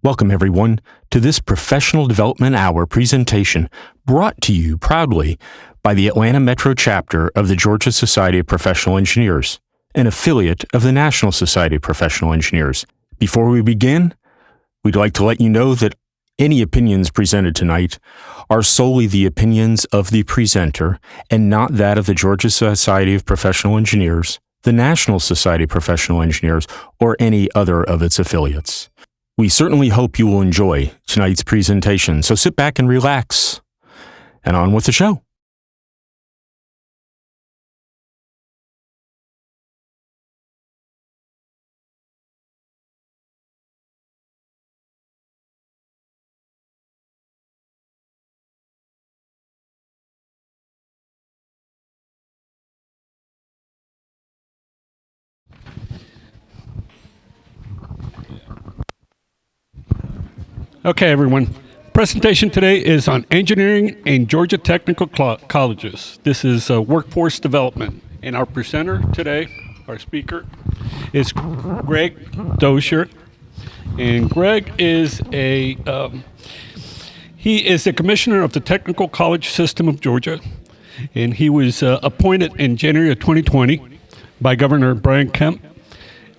Welcome, everyone, to this Professional Development Hour presentation brought to you proudly by the Atlanta Metro chapter of the Georgia Society of Professional Engineers, an affiliate of the National Society of Professional Engineers. Before we begin, we'd like to let you know that any opinions presented tonight are solely the opinions of the presenter and not that of the Georgia Society of Professional Engineers, the National Society of Professional Engineers, or any other of its affiliates. We certainly hope you will enjoy tonight's presentation, so sit back and relax, and on with the show. Okay, everyone. Presentation today is on engineering and Georgia technical colleges. This is workforce development. And our presenter today, our speaker, is Greg Dozier. And Greg is he is the commissioner of the Technical College System of Georgia. And he was appointed in January of 2020 by Governor Brian Kemp,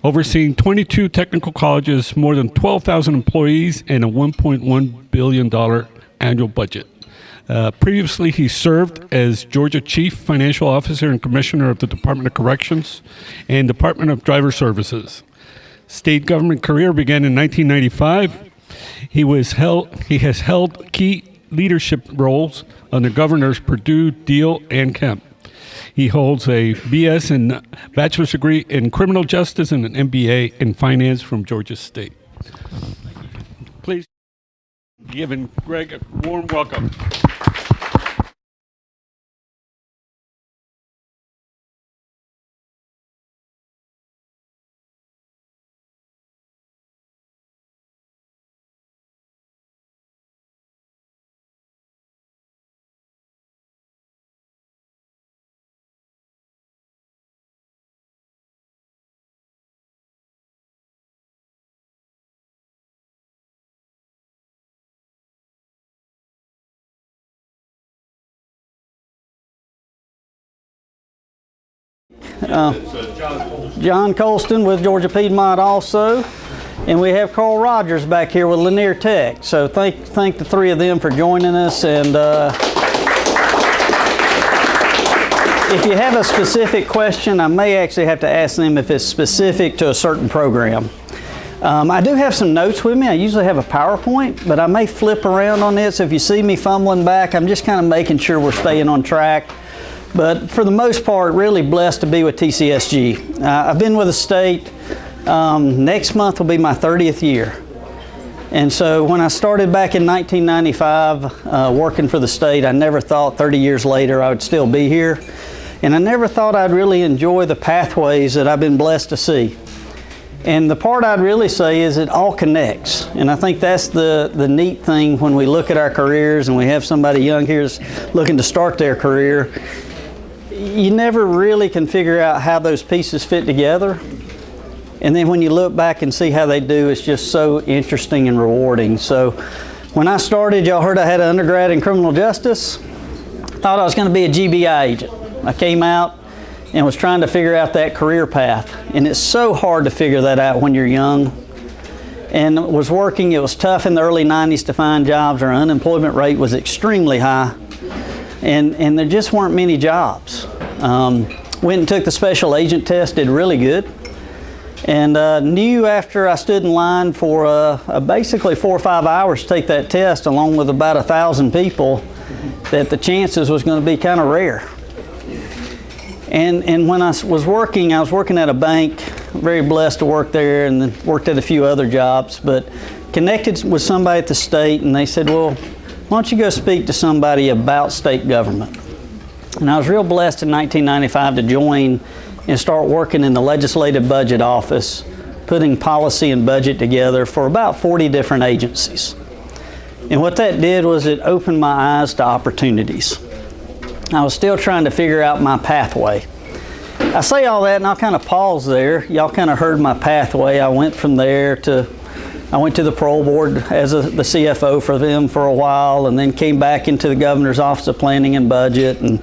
overseeing 22 technical colleges, more than 12,000 employees, and a $1.1 billion annual budget. Previously, he served as Georgia Chief Financial Officer and Commissioner of the Department of Corrections and Department of Driver Services. State government career began in 1995. He has held key leadership roles under Governors Perdue, Deal, and Kemp. He holds a BS and bachelor's degree in criminal justice and an MBA in finance from Georgia State. Please give Greg a warm welcome. John Colston with Georgia Piedmont also, and we have Carl Rogers back here with Lanier Tech. So thank the three of them for joining us. And if you have a specific question, I may actually have to ask them if it's specific to a certain program. I do have some notes with me. I usually have a PowerPoint, but I may flip around on this. If you see me fumbling back, I'm just kind of making sure we're staying on track. But for the most part, really blessed to be with TCSG. I've been with the state. Next month will be my 30th year. And so when I started back in 1995 working for the state, I never thought 30 years later I would still be here. And I never thought I'd really enjoy the pathways that I've been blessed to see. And the part I'd really say is it all connects. And I think that's the neat thing when we look at our careers and we have somebody young here looking to start their career. You never really can figure out how those pieces fit together. And then when you look back and see how they do, it's just so interesting and rewarding. So when I started, y'all heard I had an undergrad in criminal justice. Thought I was going to be a GBI agent. I came out and was trying to figure out that career path. And it's so hard to figure that out when you're young. And was working, it was tough in the early 90s to find jobs. Our unemployment rate was extremely high. And there just weren't many jobs. Went and took the special agent test, did really good. And knew after I stood in line for basically 4 or 5 hours to take that test, along with about 1,000 people, that the chances was going to be kind of rare. And when I was working at a bank, very blessed to work there, and then worked at a few other jobs, but connected with somebody at the state, and they said, well, why don't you go speak to somebody about state government? And I was real blessed in 1995 to join and start working in the legislative budget office, putting policy and budget together for about 40 different agencies. And what that did was it opened my eyes to opportunities. I was still trying to figure out my pathway. I say all that and I'll kind of pause there. Y'all kind of heard my pathway. I went from there to I went to the parole board as the CFO for them for a while, and then came back into the governor's office of planning and budget, and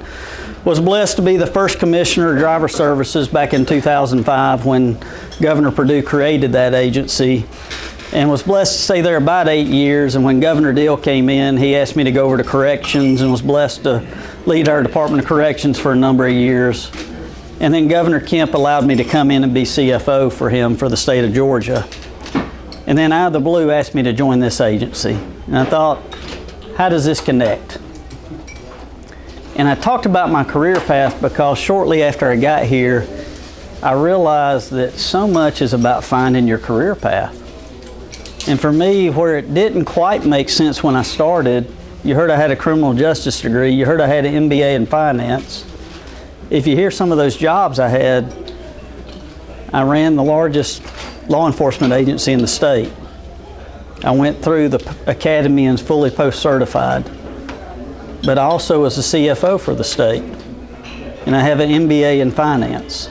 was blessed to be the first commissioner of driver services back in 2005 when Governor Perdue created that agency, and was blessed to stay there about 8 years. And when Governor Deal came in, he asked me to go over to corrections, and was blessed to lead our Department of Corrections for a number of years. And then Governor Kemp allowed me to come in and be CFO for him for the state of Georgia. And then out of the blue asked me to join this agency. And I thought, how does this connect? And I talked about my career path because shortly after I got here, I realized that so much is about finding your career path. And for me, where it didn't quite make sense when I started, you heard I had a criminal justice degree, you heard I had an MBA in finance. If you hear some of those jobs I had, I ran the largest law enforcement agency in the state. I went through the academy and fully post-certified. But I also was the CFO for the state, and I have an MBA in finance.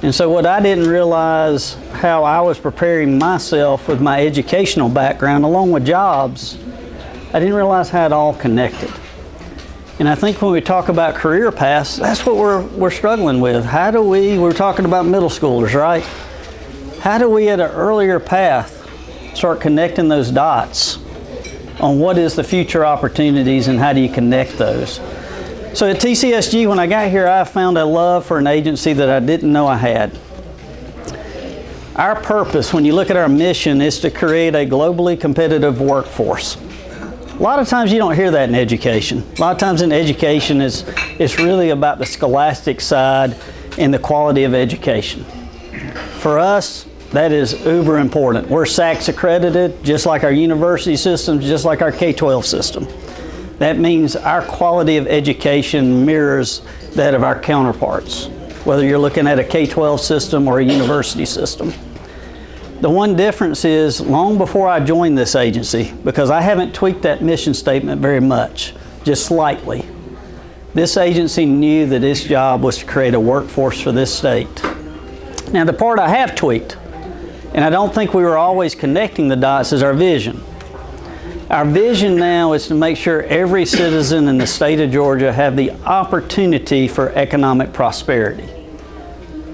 And so what I didn't realize, how I was preparing myself with my educational background along with jobs, I didn't realize how it all connected. And I think when we talk about career paths, that's what we're struggling with. How do we're talking about middle schoolers, right? How do we at an earlier path start connecting those dots on what is the future opportunities and how do you connect those? So at TCSG, when I got here, I found a love for an agency that I didn't know I had. Our purpose, when you look at our mission, is to create a globally competitive workforce. A lot of times you don't hear that in education. A lot of times in education, it's really about the scholastic side and the quality of education. For us, that is uber important. We're SACS accredited, just like our university systems, just like our K-12 system. That means our quality of education mirrors that of our counterparts, whether you're looking at a K-12 system or a university system. The one difference is, long before I joined this agency, because I haven't tweaked that mission statement very much, just slightly, this agency knew that its job was to create a workforce for this state. Now, the part I have tweaked, and I don't think we were always connecting the dots, is our vision. Our vision now is to make sure every citizen in the state of Georgia have the opportunity for economic prosperity.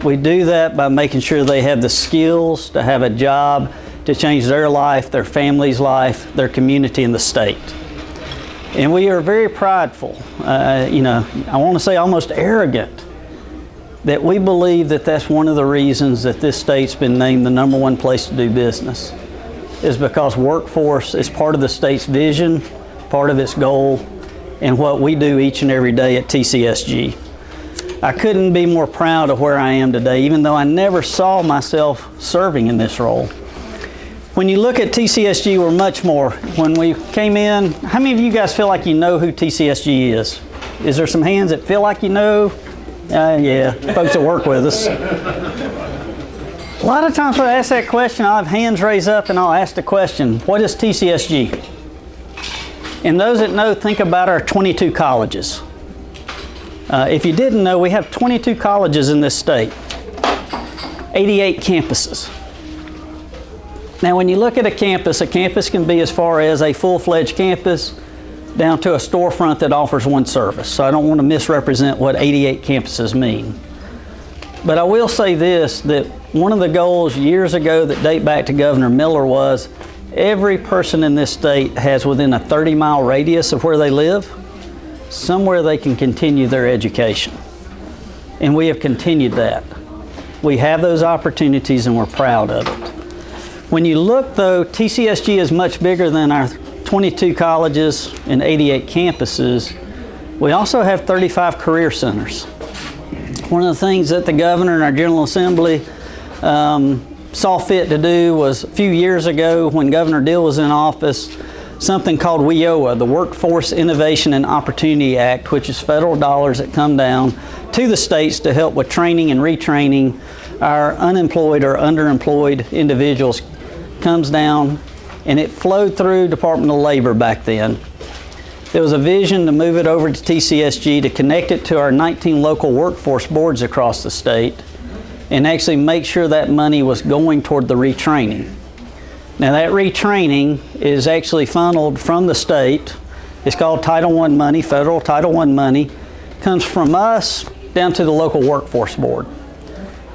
We do that by making sure they have the skills to have a job to change their life, their family's life, their community, and the state. And we are very prideful, I want to say almost arrogant, that we believe that that's one of the reasons that this state's been named the #1 place to do business, is because workforce is part of the state's vision, part of its goal, and what we do each and every day at TCSG. I couldn't be more proud of where I am today, even though I never saw myself serving in this role. When you look at TCSG, we're much more. When we came in, how many of you guys feel like you know who TCSG is? Is there some hands that feel like you know? Yeah, folks that work with us. A lot of times when I ask that question, I'll have hands raised up and I'll ask the question, what is TCSG? And those that know, think about our 22 colleges. If you didn't know, we have 22 colleges in this state, 88 campuses. Now, when you look at a campus can be as far as a full-fledged campus down to a storefront that offers one service. So I don't want to misrepresent what 88 campuses mean. But I will say this, that one of the goals years ago that date back to Governor Miller was every person in this state has within a 30-mile radius of where they live, somewhere they can continue their education. And we have continued that. We have those opportunities and we're proud of it. When you look though, TCSG is much bigger than our 22 colleges and 88 campuses. We also have 35 career centers. One of the things that the governor and our General Assembly saw fit to do was a few years ago when Governor Deal was in office, something called WIOA, the Workforce Innovation and Opportunity Act, which is federal dollars that come down to the states to help with training and retraining our unemployed or underemployed individuals, comes down, and it flowed through Department of Labor back then. There was a vision to move it over to TCSG to connect it to our 19 local workforce boards across the state and actually make sure that money was going toward the retraining. Now that retraining is actually funneled from the state. It's called Title I money, federal Title I money. Comes from us down to the local workforce board.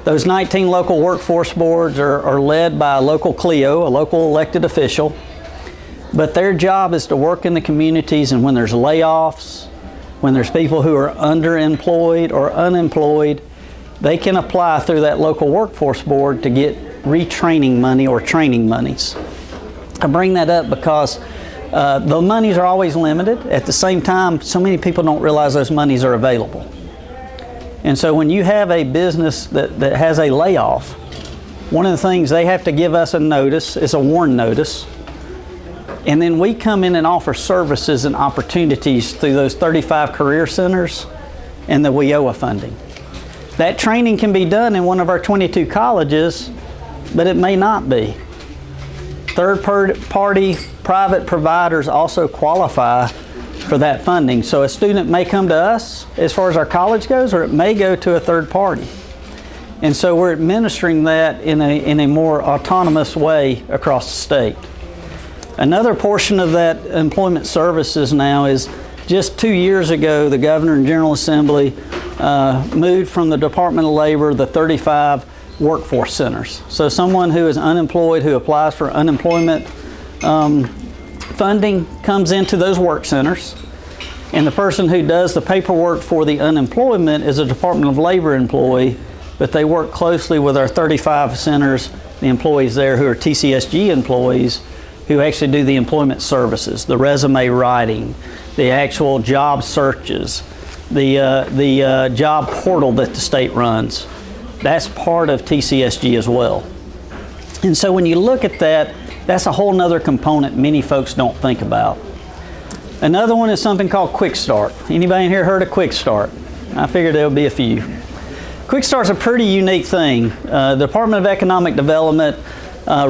Those 19 local workforce boards are led by a local CLEO, a local elected official. But their job is to work in the communities, and when there's layoffs, when there's people who are underemployed or unemployed, they can apply through that local workforce board to get retraining money or training monies. I bring that up because the monies are always limited. At the same time, so many people don't realize those monies are available. And so when you have a business that has a layoff, one of the things they have to give us a notice, it's a warn notice, and then we come in and offer services and opportunities through those 35 career centers and the WIOA funding. That training can be done in one of our 22 colleges, but it may not be. Third-party private providers also qualify for that funding. So a student may come to us as far as our college goes, or it may go to a third party. And so we're administering that in a more autonomous way across the state. Another portion of that employment services now is just 2 years ago, the Governor and General Assembly moved from the Department of Labor the 35 workforce centers. So someone who is unemployed, who applies for unemployment funding, comes into those work centers, and the person who does the paperwork for the unemployment is a Department of Labor employee, but they work closely with our 35 centers, the employees there who are TCSG employees, who actually do the employment services, the resume writing, the actual job searches, the job portal that the state runs. That's part of TCSG as well. And so when you look at that, that's a whole nother component many folks don't think about. Another one is something called Quick Start. Anybody in here heard of Quick Start? I figured there would be a few. Quick Start's a pretty unique thing. The Department of Economic Development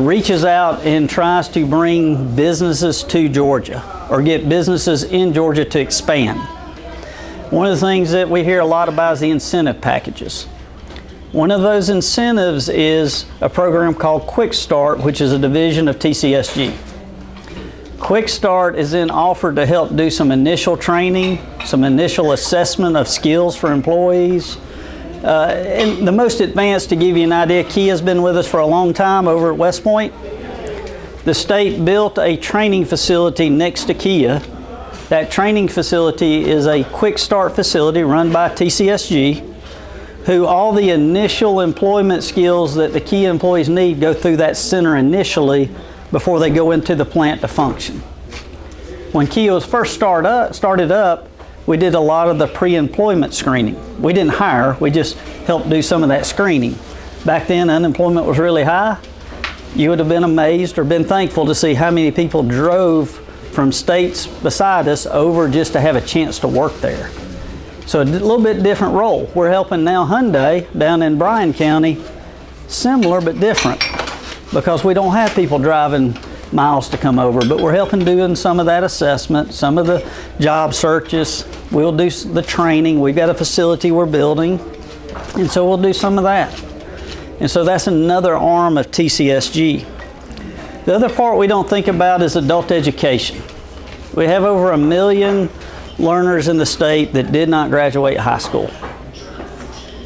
reaches out and tries to bring businesses to Georgia, or get businesses in Georgia to expand. One of the things that we hear a lot about is the incentive packages. One of those incentives is a program called Quick Start, which is a division of TCSG. Quick Start is then offered to help do some initial training, some initial assessment of skills for employees. And the most advanced, to give you an idea, Kia's been with us for a long time over at West Point. The state built a training facility next to Kia. That training facility is a Quick Start facility run by TCSG, who all the initial employment skills that the Kia employees need go through that center initially before they go into the plant to function. When Kia was first started up, we did a lot of the pre-employment screening. We didn't hire, we just helped do some of that screening. Back then, unemployment was really high. You would have been amazed or been thankful to see how many people drove from states beside us over just to have a chance to work there. So a little bit different role. We're helping now Hyundai down in Bryan County, similar but different, because we don't have people driving miles to come over, but we're helping doing some of that assessment, some of the job searches. We'll do the training. We've got a facility we're building, and so we'll do some of that. And so that's another arm of TCSG. The other part we don't think about is adult education. We have over 1 million learners in the state that did not graduate high school.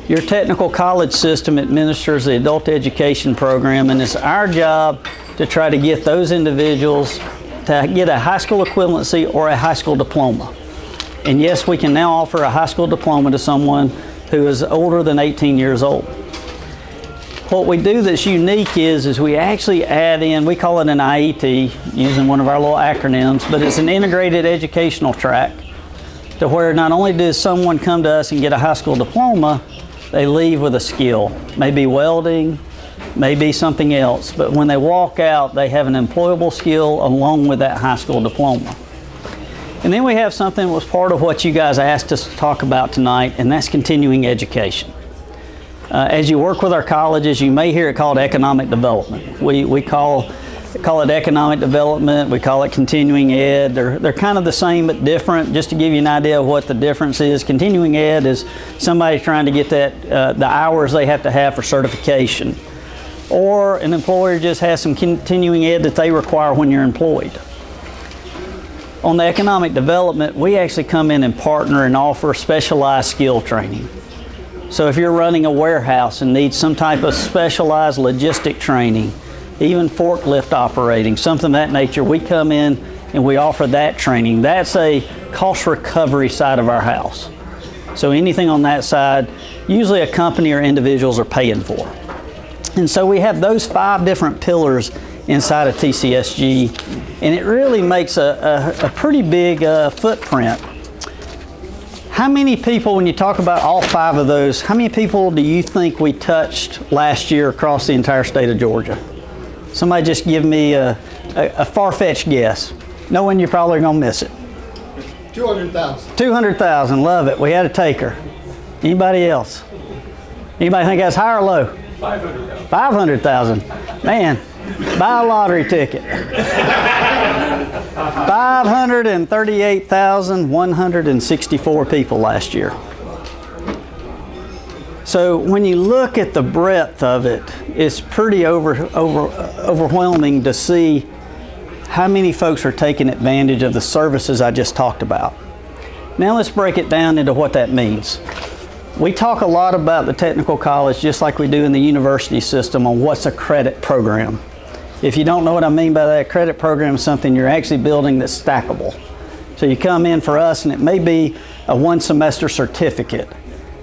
Your technical college system administers the adult education program, and it's our job to try to get those individuals to get a high school equivalency or a high school diploma. And yes, we can now offer a high school diploma to someone who is older than 18 years old. What we do that's unique is we actually add in, we call it an IET, using one of our little acronyms, but it's an integrated educational track, to where not only does someone come to us and get a high school diploma, they leave with a skill. Maybe welding, maybe something else, but when they walk out, they have an employable skill along with that high school diploma. And then we have something that was part of what you guys asked us to talk about tonight, and that's continuing education. As you work with our colleges, you may hear it called economic development. We call it economic development, we call it continuing ed. They're kind of the same but different. Just to give you an idea of what the difference is, continuing ed is somebody trying to get that the hours they have to have for certification. or an employer just has some continuing ed that they require when you're employed. On the economic development, we actually come in and partner and offer specialized skill training. So if you're running a warehouse and need some type of specialized logistic training, even forklift operating, something of that nature, we come in and we offer that training. That's a cost recovery side of our house. So anything on that side, usually a company or individuals are paying for. And so we have those 5 different pillars inside of TCSG, and it really makes a pretty big footprint. How many people, when you talk about all 5 of those, how many people do you think we touched last year across the entire state of Georgia? Somebody just give me a far-fetched guess, knowing you're probably gonna miss it. 200,000. 200,000, love it. We had a taker. Anybody else? Anybody think that's high or low? 500,000. 500,000. Man, buy a lottery ticket. 538,164 people last year. So when you look at the breadth of it, it's pretty overwhelming to see how many folks are taking advantage of the services I just talked about. Now let's break it down into what that means. We talk a lot about the technical college just like we do in the university system on what's a credit program. If you don't know what I mean by that, credit program is something you're actually building that's stackable. So you come in for us and it may be a 1-semester certificate,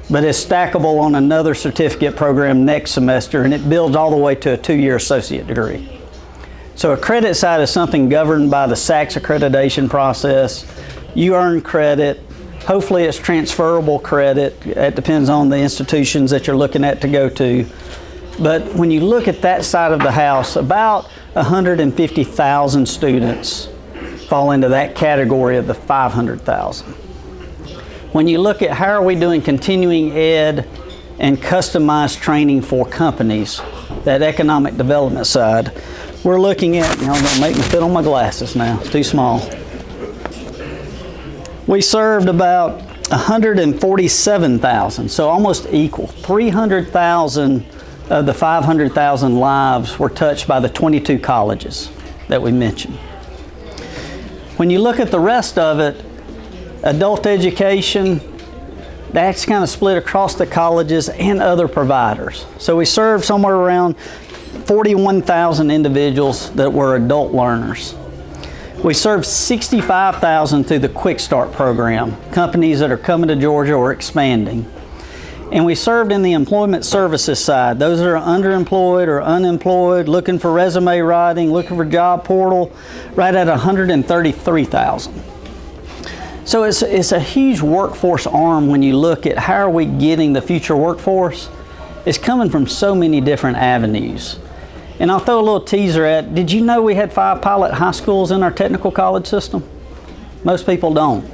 but it's stackable on another certificate program next semester, and it builds all the way to a 2-year associate degree. So a credit side is something governed by the SACS accreditation process. You earn credit. Hopefully it's transferable credit. It depends on the institutions that you're looking at to go to. But when you look at that side of the house, about 150,000 students fall into that category of the 500,000. When you look at how are we doing continuing ed and customized training for companies, that economic development side, we're looking at, you know, don't make me fit on my glasses now, it's too small. We served about 147,000, so almost equal. 300,000 of the 500,000 lives were touched by the 22 colleges that we mentioned. When you look at the rest of it, adult education, that's kind of split across the colleges and other providers. So we served somewhere around 41,000 individuals that were adult learners. We served 65,000 through the Quick Start program, companies that are coming to Georgia or expanding. And we served in the employment services side, those that are underemployed or unemployed, looking for resume writing, looking for job portal, right at 133,000. So it's a huge workforce arm when you look at how are we getting the future workforce. It's coming from so many different avenues. And I'll throw a little teaser at, did you know we had 5 pilot high schools in our technical college system? Most people don't.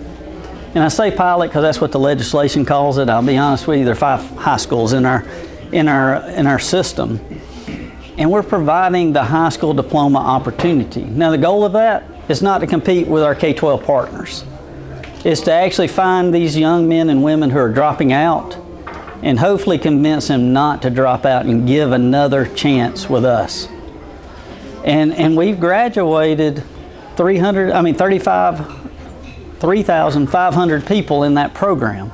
And I say pilot because that's what the legislation calls it. I'll be honest with you, there are 5 high schools in our system. And we're providing the high school diploma opportunity. Now the goal of that is not to compete with our K-12 partners. It's to actually find these young men and women who are dropping out and hopefully convince them not to drop out and give another chance with us. And we've graduated 3,500 people in that program.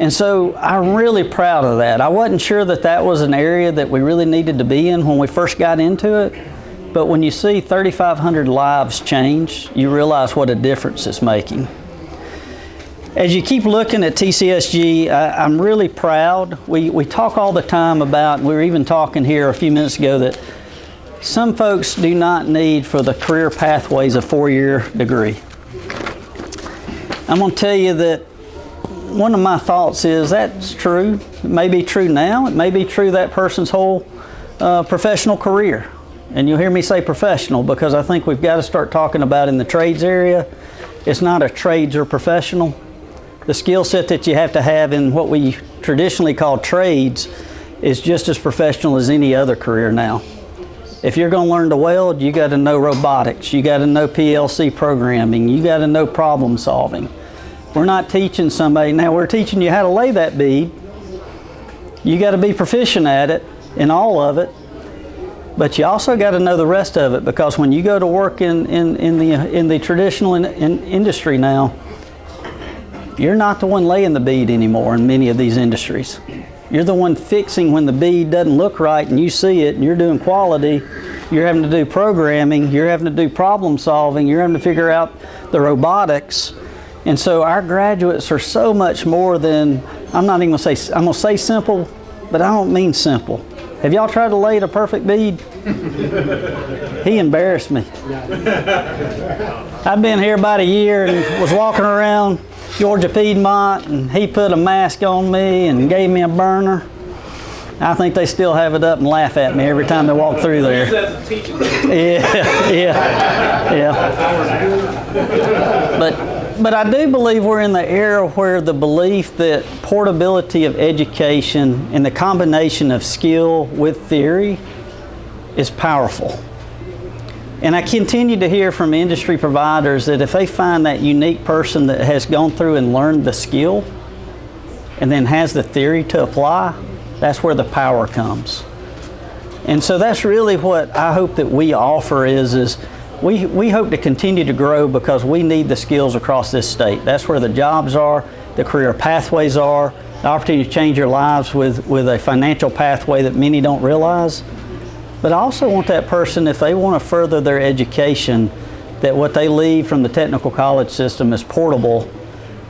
And so I'm really proud of that. I wasn't sure that that was an area that we really needed to be in when we first got into it, but when you see 3,500 lives change, you realize what a difference it's making. As you keep looking at TCSG, I'm really proud. We talk all the time about, we were even talking here a few minutes ago, that some folks do not need for the career pathways a 4-year degree. I'm going to tell you that one of my thoughts is that's true. It may be true now. It may be true that person's whole professional career. And you'll hear me say professional because I think we've got to start talking about in the trades area. It's not a trades or professional. The skill set that you have to have in what we traditionally call trades is just as professional as any other career now. If you're going to learn to weld, you got to know robotics, you got to know PLC programming, you got to know problem solving. We're not teaching somebody, now we're teaching you how to lay that bead. You got to be proficient at it, in all of it, But you also got to know the rest of it, because when you go to work in the traditional industry now, you're not the one laying the bead anymore in many of these industries. You're the one fixing when the bead doesn't look right and you see it and you're doing quality. You're having to do programming, you're having to do problem solving, you're having to figure out the robotics. And so our graduates are so much more than, I'm going to say simple, but I don't mean simple. Have y'all tried to lay a perfect bead? He embarrassed me. I've been here about a year and was walking around Georgia Piedmont, and he put a mask on me and gave me a burner. I think they still have it up and laugh at me every time they walk through there. Yeah. But I do believe we're in the era where the belief that portability of education and the combination of skill with theory is powerful. And I continue to hear from industry providers that if they find that unique person that has gone through and learned the skill and then has the theory to apply, that's where the power comes. And so that's really what I hope that we offer is we hope to continue to grow because we need the skills across this state. That's where the jobs are, the career pathways are, the opportunity to change your lives with a financial pathway that many don't realize. But I also want that person, if they want to further their education, that what they leave from the technical college system is portable,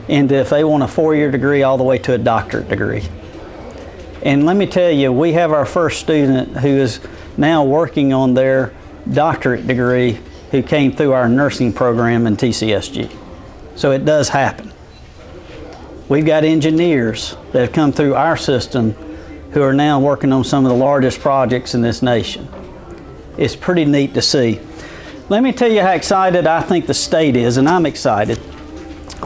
and if they want a 4-year degree all the way to a doctorate degree. And let me tell you, we have our first student who is now working on their doctorate degree who came through our nursing program in TCSG. So it does happen. We've got engineers that have come through our system who are now working on some of the largest projects in this nation. It's pretty neat to see. Let me tell you how excited I think the state is, and I'm excited.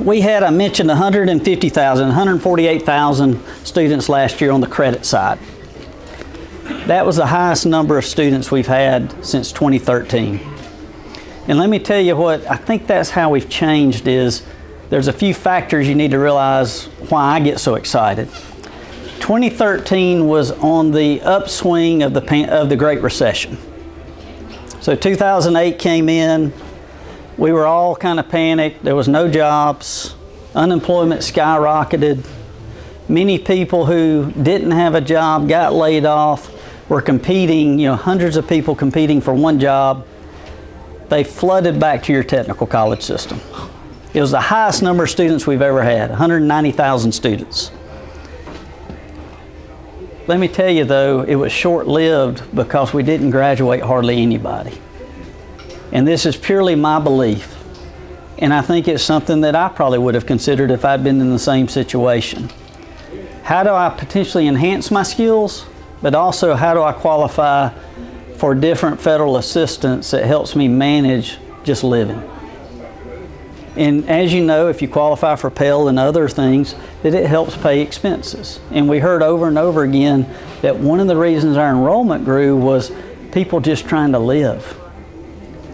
We had, I mentioned 148,000 students last year on the credit side. That was the highest number of students we've had since 2013. And let me tell you what, I think that's how we've changed is there's a few factors you need to realize why I get so excited. 2013 was on the upswing of the Great Recession. So 2008 came in, we were all kind of panicked, there was no jobs, unemployment skyrocketed. Many people who didn't have a job got laid off, were competing, hundreds of people competing for one job. They flooded back to your technical college system. It was the highest number of students we've ever had, 190,000 students. Let me tell you though, it was short-lived because we didn't graduate hardly anybody. And this is purely my belief. And I think it's something that I probably would have considered if I'd been in the same situation. How do I potentially enhance my skills, but also how do I qualify for different federal assistance that helps me manage just living? And as you know, if you qualify for Pell and other things, that it helps pay expenses. And we heard over and over again that one of the reasons our enrollment grew was people just trying to live.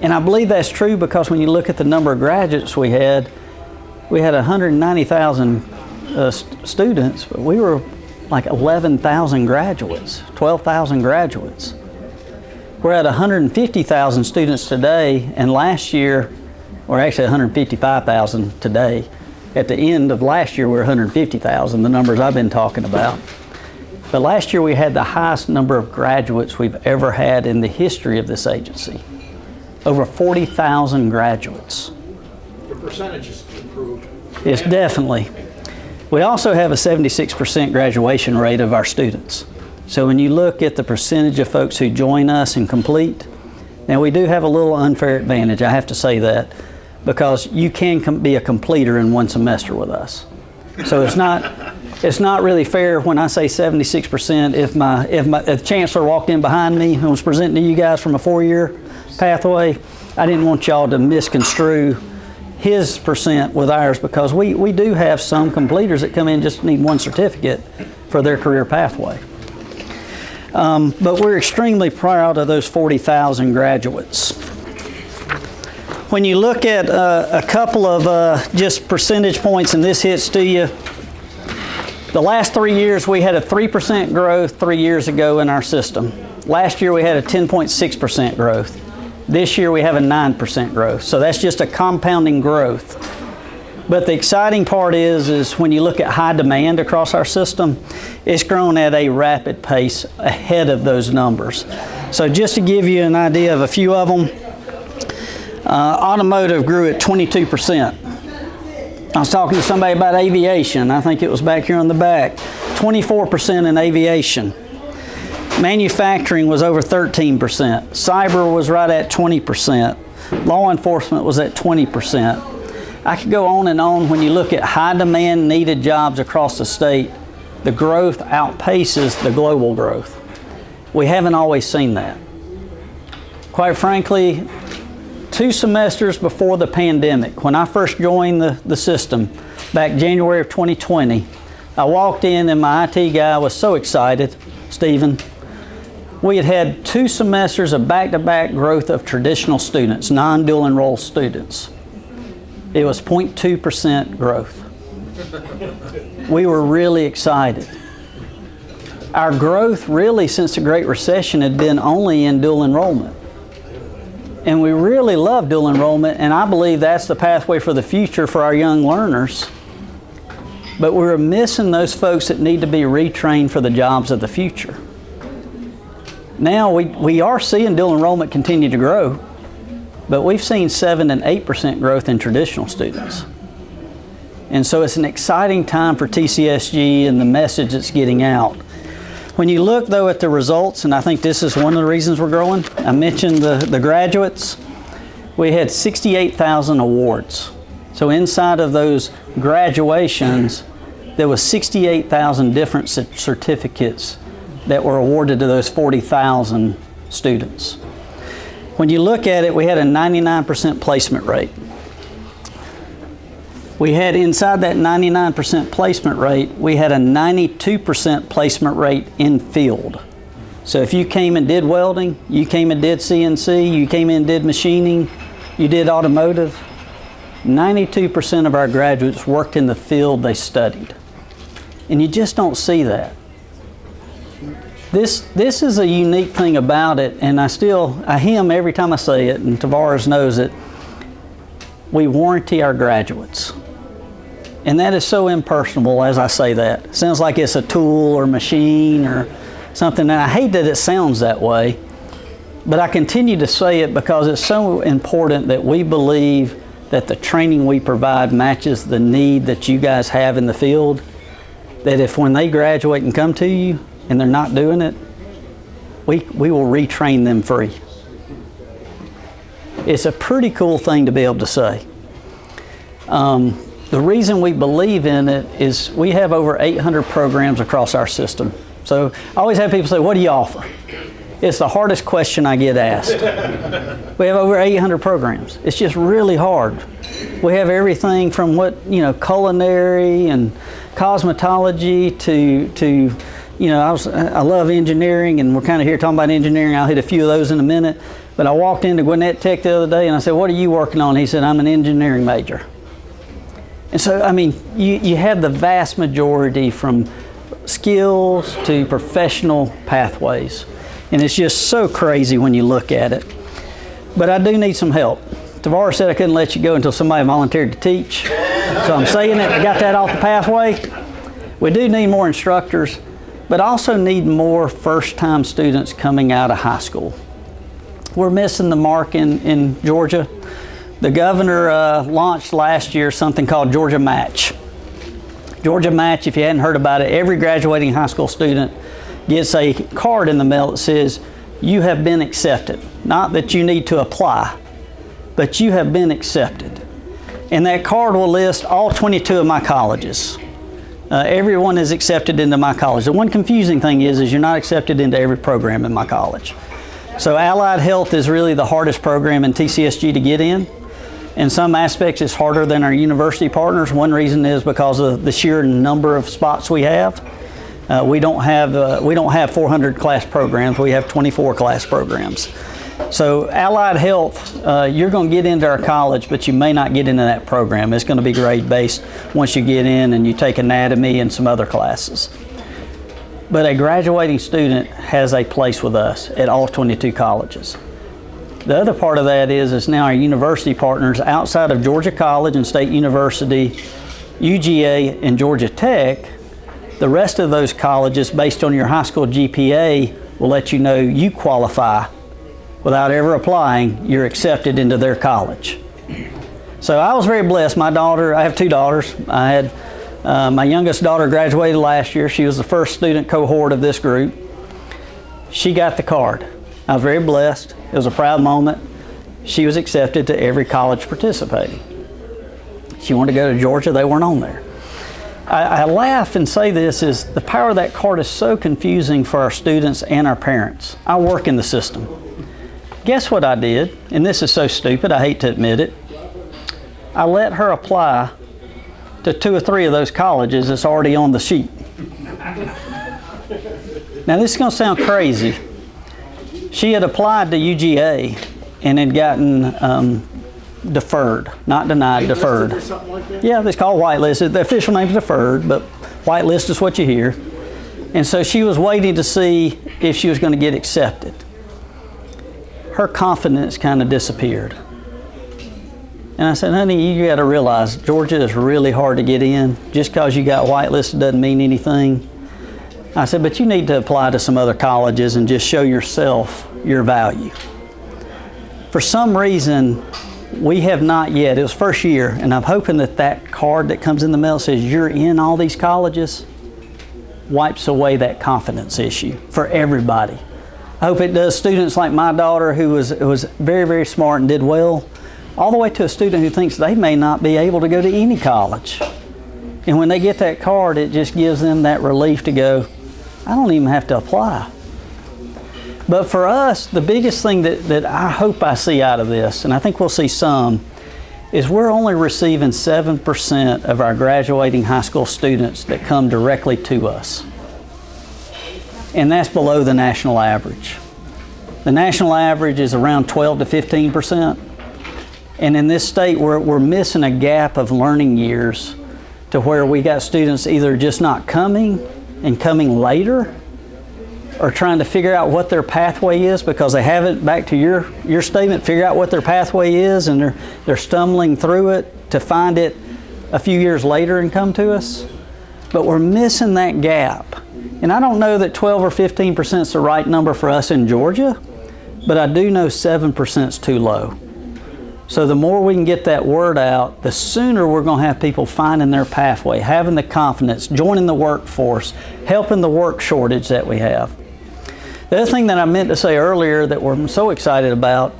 And I believe that's true because when you look at the number of graduates we had 190,000 students, but we were like 11,000 graduates, 12,000 graduates. We're at 150,000 students today, and last year, or actually 155,000 today. At the end of last year, we were 150,000, the numbers I've been talking about. But last year, we had the highest number of graduates we've ever had in the history of this agency. Over 40,000 graduates. The percentage has improved. It's definitely. We also have a 76% graduation rate of our students. So when you look at the percentage of folks who join us and complete, now we do have a little unfair advantage, I have to say that, because you can be a completer in one semester with us. So it's not really fair when I say 76%. If the chancellor walked in behind me and was presenting to you guys from a 4-year pathway, I didn't want y'all to misconstrue his percent with ours, because we do have some completers that come in just need one certificate for their career pathway. But we're extremely proud of those 40,000 graduates. When you look at a couple of just percentage points, and this hits to you, the last 3 years we had a 3% growth 3 years ago in our system. Last year we had a 10.6% growth. This year we have a 9% growth. So that's just a compounding growth. But the exciting part is when you look at high demand across our system, it's grown at a rapid pace ahead of those numbers. So just to give you an idea of a few of them, automotive grew at 22%. I was talking to somebody about aviation. I think it was back here on the back. 24% in aviation. Manufacturing was over 13%. Cyber was right at 20%. Law enforcement was at 20%. I could go on and on. When you look at high demand needed jobs across the state, the growth outpaces the global growth. We haven't always seen that. Quite frankly, 2 semesters before the pandemic, when I first joined the system back January of 2020, I walked in and my IT guy was so excited, Stephen. We had 2 semesters of back-to-back growth of traditional students, non-dual enroll students. It was 0.2% growth. We were really excited. Our growth really since the Great Recession had been only in dual enrollment. And we really love dual enrollment, and I believe that's the pathway for the future for our young learners. But we're missing those folks that need to be retrained for the jobs of the future. Now we are seeing dual enrollment continue to grow, but we've seen 7 and 8% growth in traditional students. And so it's an exciting time for TCSG and the message that's getting out. When you look though at the results, and I think this is one of the reasons we're growing, I mentioned the graduates. We had 68,000 awards. So inside of those graduations, there was 68,000 different certificates that were awarded to those 40,000 students. When you look at it, we had a 99% placement rate. We had inside that 99% placement rate, we had a 92% placement rate in field. So if you came and did welding, you came and did CNC, you came and did machining, you did automotive, 92% of our graduates worked in the field they studied. And you just don't see that. This is a unique thing about it, and I hem every time I say it, and Tavares knows it. We warranty our graduates. And that is so impersonal as I say that. It sounds like it's a tool or machine or something, and I hate that it sounds that way, but I continue to say it because it's so important that we believe that the training we provide matches the need that you guys have in the field, that if when they graduate and come to you, and they're not doing it, we will retrain them free. It's a pretty cool thing to be able to say. The reason we believe in it is we have over 800 programs across our system. So I always have people say, what do you offer? It's the hardest question I get asked. We have over 800 programs. It's just really hard. We have everything from culinary and cosmetology to I love engineering, and we're kind of here talking about engineering. I'll hit a few of those in a minute. But I walked into Gwinnett Tech the other day and I said, what are you working on? He said, I'm an engineering major. And so, I mean, you have the vast majority from skills to professional pathways. And it's just so crazy when you look at it. But I do need some help. Tavares said I couldn't let you go until somebody volunteered to teach. So I'm saying it, I got that off the pathway. We do need more instructors, but also need more first-time students coming out of high school. We're missing the mark in Georgia. The governor launched last year something called Georgia Match. Georgia Match, if you hadn't heard about it, every graduating high school student gets a card in the mail that says, you have been accepted. Not that you need to apply, but you have been accepted. And that card will list all 22 of my colleges. Everyone is accepted into my college. The one confusing thing is you're not accepted into every program in my college. So allied health is really the hardest program in TCSG to get in. In some aspects it's harder than our university partners. One reason is because of the sheer number of spots we have. We don't have 400 class programs, we have 24 class programs. So allied health, you're going to get into our college, but you may not get into that program. It's going to be grade based once you get in and you take anatomy and some other classes. But a graduating student has a place with us at all 22 colleges. The other part of that is now our university partners outside of Georgia College and State University, UGA, and Georgia Tech. The rest of those colleges, based on your high school GPA, will let you know you qualify. Without ever applying, you're accepted into their college. So I was very blessed. My daughter, I have two daughters. I had my youngest daughter graduated last year. She was the first student cohort of this group. She got the card. I was very blessed. It was a proud moment. She was accepted to every college participating. She wanted to go to Georgia, they weren't on there. I laugh and say this is the power of that card is so confusing for our students and our parents. I work in the system. Guess what I did? And this is so stupid, I hate to admit it. I let her apply to 2 or 3 of those colleges that's already on the sheet. Now this is going to sound crazy. She had applied to UGA and had gotten deferred, not denied, deferred. Or something like that? Yeah, it's called whitelisted. The official name is deferred, but whitelist is what you hear. And so she was waiting to see if she was going to get accepted. Her confidence kind of disappeared. And I said, honey, you got to realize Georgia is really hard to get in. Just because you got whitelisted doesn't mean anything. I said, but you need to apply to some other colleges and just show yourself your value. For some reason, we have not yet. It was first year, and I'm hoping that that card that comes in the mail says you're in all these colleges wipes away that confidence issue for everybody. I hope it does students like my daughter who was very, very smart and did well, all the way to a student who thinks they may not be able to go to any college. And when they get that card, it just gives them that relief to go, I don't even have to apply. But for us, the biggest thing that I hope I see out of this, and I think we'll see some, is we're only receiving 7% of our graduating high school students that come directly to us. And that's below the national average. The national average is around 12 to 15%. And in this state, we're missing a gap of learning years to where we got students either just not coming and coming later, or trying to figure out what their pathway is because they haven't, back to your statement, figure out what their pathway is, and they're stumbling through it to find it a few years later and come to us. But we're missing that gap. And I don't know that 12 or 15% is the right number for us in Georgia, but I do know 7% is too low. So the more we can get that word out, the sooner we're going to have people finding their pathway, having the confidence, joining the workforce, helping the work shortage that we have. The other thing that I meant to say earlier that we're so excited about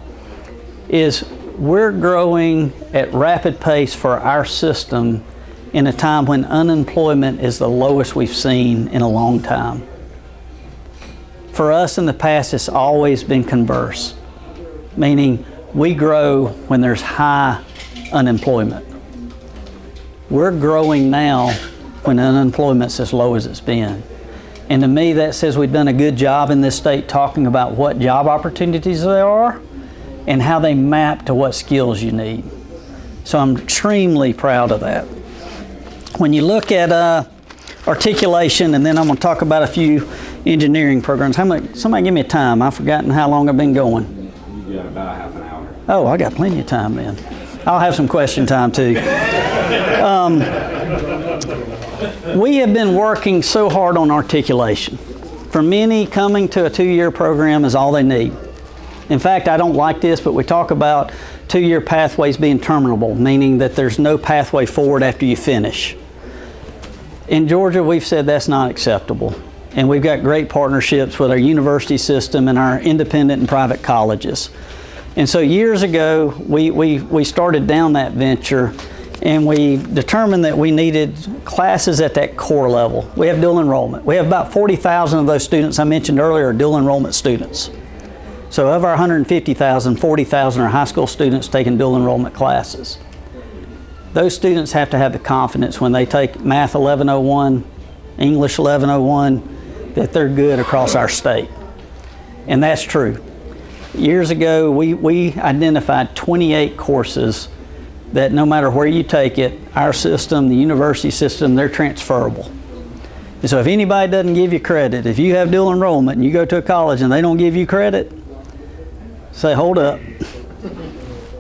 is we're growing at rapid pace for our system in a time when unemployment is the lowest we've seen in a long time. For us in the past, it's always been converse, meaning we grow when there's high unemployment. We're growing now when unemployment's as low as it's been. And to me, that says we've done a good job in this state talking about what job opportunities there are and how they map to what skills you need. So I'm extremely proud of that. When you look at articulation, and then I'm going to talk about a few engineering programs. Somebody give me a time. I've forgotten how long I've been going. You got about half an hour. Oh, I got plenty of time then. I'll have some question time too. We have been working so hard on articulation. For many, coming to a 2-year program is all they need. In fact, I don't like this, but we talk about 2-year pathways being terminable, meaning that there's no pathway forward after you finish. In Georgia, we've said that's not acceptable. And we've got great partnerships with our university system and our independent and private colleges. And so years ago, we started down that venture, and we determined that we needed classes at that core level. We have dual enrollment. We have about 40,000 of those students I mentioned earlier are dual enrollment students. So of our 150,000, 40,000 are high school students taking dual enrollment classes. Those students have to have the confidence when they take Math 1101, English 1101, that they're good across our state. And that's true. Years ago, we identified 28 courses that no matter where you take it, our system, the university system, they're transferable. And so if anybody doesn't give you credit, if you have dual enrollment and you go to a college and they don't give you credit, say, hold up.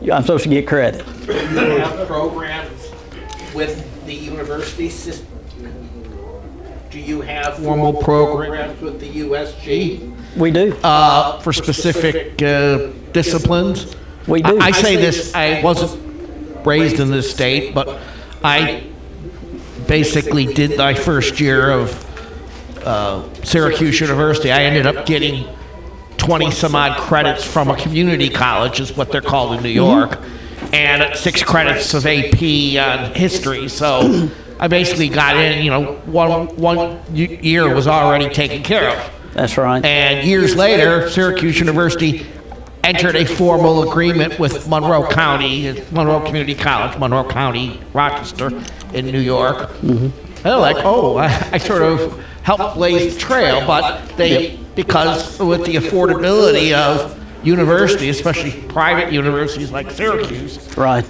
I'm supposed to get credit. Do you have programs with the university system? Do you have formal programs with the USG? We do. For specific disciplines? We do. I say this, I wasn't raised in this state, but I basically did my first year of Syracuse University. I ended up getting 20 some odd credits from a community college, is what they're called in New York, and 6 credits of AP on history. So I basically got in, you know, one year was already taken care of. That's right. And years later, Syracuse University entered a formal agreement with Monroe County, Monroe Community College, Monroe County, Rochester, in New York. And they're like, oh, I sort of helped blaze the trail, but because with the affordability of university, especially private universities like Syracuse, Right.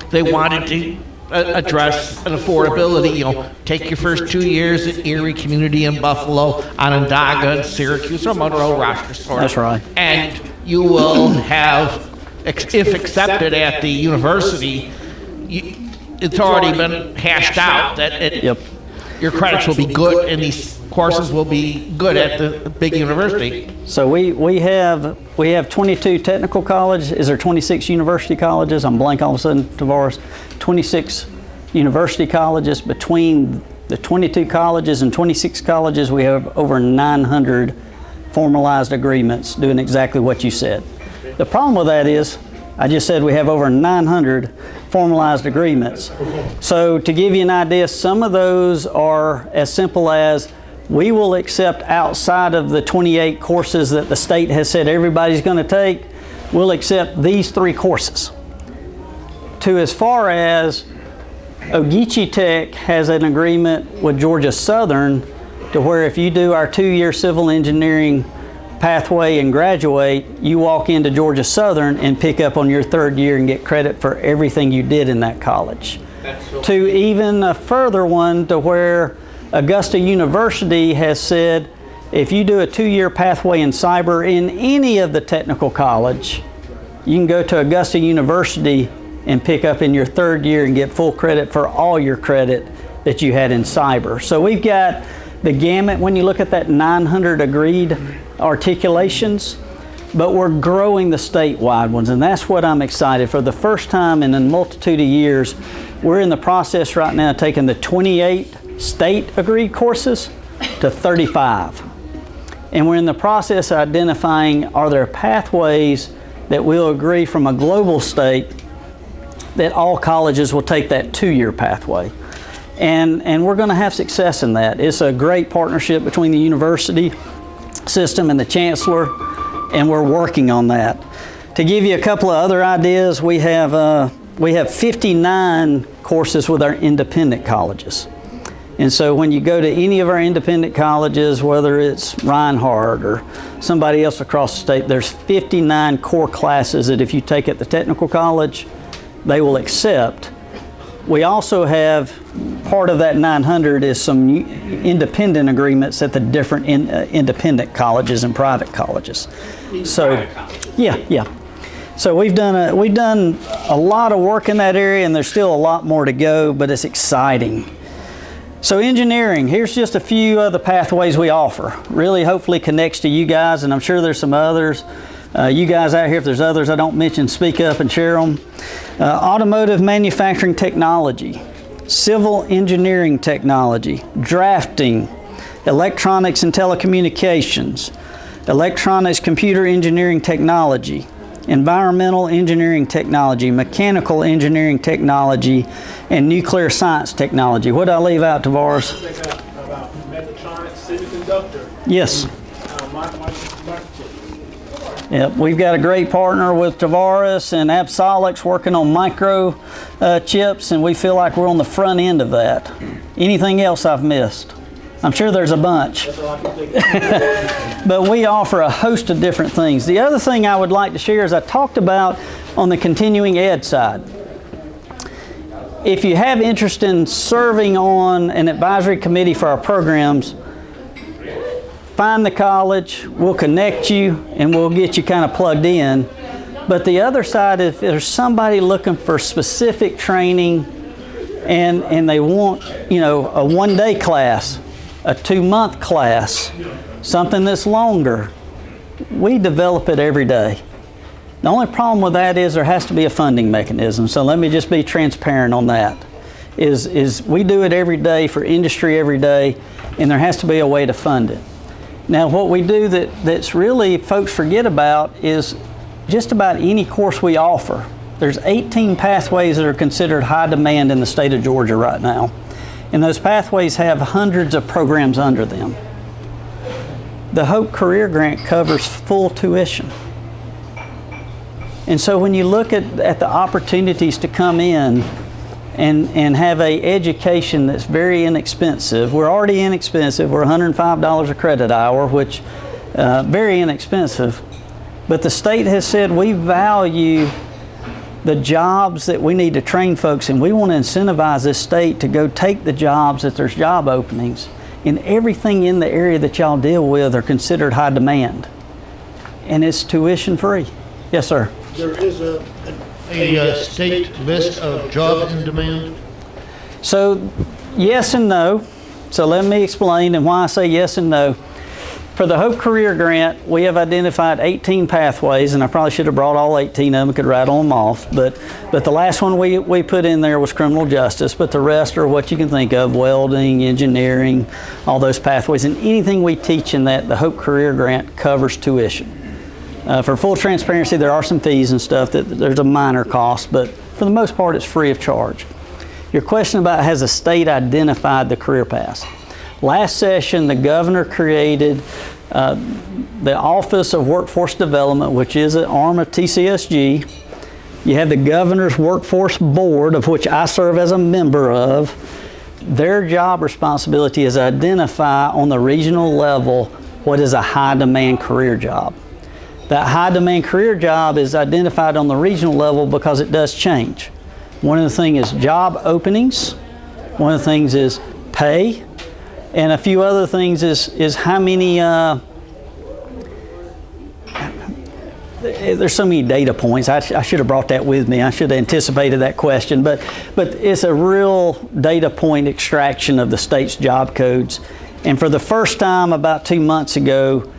they wanted to address an affordability, you know, take your first 2 years at Erie Community in Buffalo, Onondaga, and Syracuse, or Monroe, Rochester. That's right. And you will have, if accepted at the university, it's already been hashed out that your credits will be good and these courses will be good at the big university. So we have 22 technical colleges. Is there 26 university colleges? I'm blank all of a sudden, Tavares. 26 university colleges. Between the 22 colleges and 26 colleges, we have over 900 formalized agreements doing exactly what you said. The problem with that is, I just said we have over 900 formalized agreements. So to give you an idea, some of those are as simple as, we will accept outside of the 28 courses that the state has said everybody's going to take, we'll accept these 3 courses. To as far as Ogeechee Tech has an agreement with Georgia Southern to where if you do our 2-year civil engineering pathway and graduate, you walk into Georgia Southern and pick up on your 3rd year and get credit for everything you did in that college. To even a further one to where Augusta University has said, if you do a 2-year pathway in cyber in any of the technical college, you can go to Augusta University and pick up in your 3rd year and get full credit for all your credit that you had in cyber. So we've got the gamut when you look at that 900 agreed articulations, but we're growing the statewide ones, and that's what I'm excited for. The first time in a multitude of years, we're in the process right now of taking the 28 state agreed courses to 35. And we're in the process of identifying, are there pathways that we'll agree from a global state that all colleges will take that 2-year pathway. And we're going to have success in that. It's a great partnership between the university system and the chancellor, and we're working on that. To give you a couple of other ideas, we have 59 courses with our independent colleges. And so when you go to any of our independent colleges, whether it's Reinhardt or somebody else across the state, there's 59 core classes that if you take at the technical college, they will accept. We also have, part of that 900 is some independent agreements at the different independent colleges and private colleges. So, yeah. So we've done a lot of work in that area, and there's still a lot more to go, but it's exciting. So engineering, here's just a few of the pathways we offer. Really hopefully connects to you guys, and I'm sure there's some others. You guys out here, if there's others I don't mention, speak up and share them. Automotive manufacturing technology, civil engineering technology, drafting, electronics and telecommunications, electronics computer engineering technology, environmental engineering technology, mechanical engineering technology, and nuclear science technology. What did I leave out, Tavares? About mechatronics, semiconductor. Yes. Yep, we've got a great partner with Tavares and Absolix working on micro chips, and we feel like we're on the front end of that. Anything else I've missed? I'm sure there's a bunch. But we offer a host of different things. The other thing I would like to share is I talked about on the continuing ed side. if you have interest in serving on an advisory committee for our programs, find the college, we'll connect you, and we'll get you kind of plugged in. But the other side, if there's somebody looking for specific training and they want, you know, a one-day class, a 2-month class, something that's longer, we develop it every day. The only problem with that is there has to be a funding mechanism. So let me just be transparent on that. Is we do it every day for industry every day, and there has to be a way to fund it. Now what we do that's really folks forget about is just about any course we offer. There's 18 pathways that are considered high demand in the state of Georgia right now. And those pathways have hundreds of programs under them. The Hope Career Grant covers full tuition. And so when you look at the opportunities to come in and have an education that's very inexpensive, we're already inexpensive, we're $105 a credit hour, which very inexpensive. But the state has said we value the jobs that we need to train folks, and we want to incentivize this state to go take the jobs that there's job openings. And everything in the area that y'all deal with are considered high demand. And it's tuition free. Yes, sir. There is a state list of jobs in demand? So yes and no. So let me explain and why I say yes and no. For the Hope Career Grant, we have identified 18 pathways, and I probably should have brought all 18 of them, could rattle them off, but the last one we put in there was criminal justice, but the rest are what you can think of: welding, engineering, all those pathways, and anything we teach in that, the Hope Career Grant covers tuition. For full transparency, there are some fees and stuff that there's a minor cost, but for the most part, it's free of charge. Your question about has the state identified the career paths? Last session, the governor created the Office of Workforce Development, which is an arm of TCSG. You have the Governor's Workforce Board, of which I serve as a member of. Their job responsibility is to identify on the regional level what is a high demand career job. That high demand career job is identified on the regional level because it does change. One of the things is job openings, one of the things is pay, and a few other things is how many, there's so many data points. I should have brought that with me. I should have anticipated that question, but it's a real data point extraction of the state's job codes. And for the first time about 2 months ago,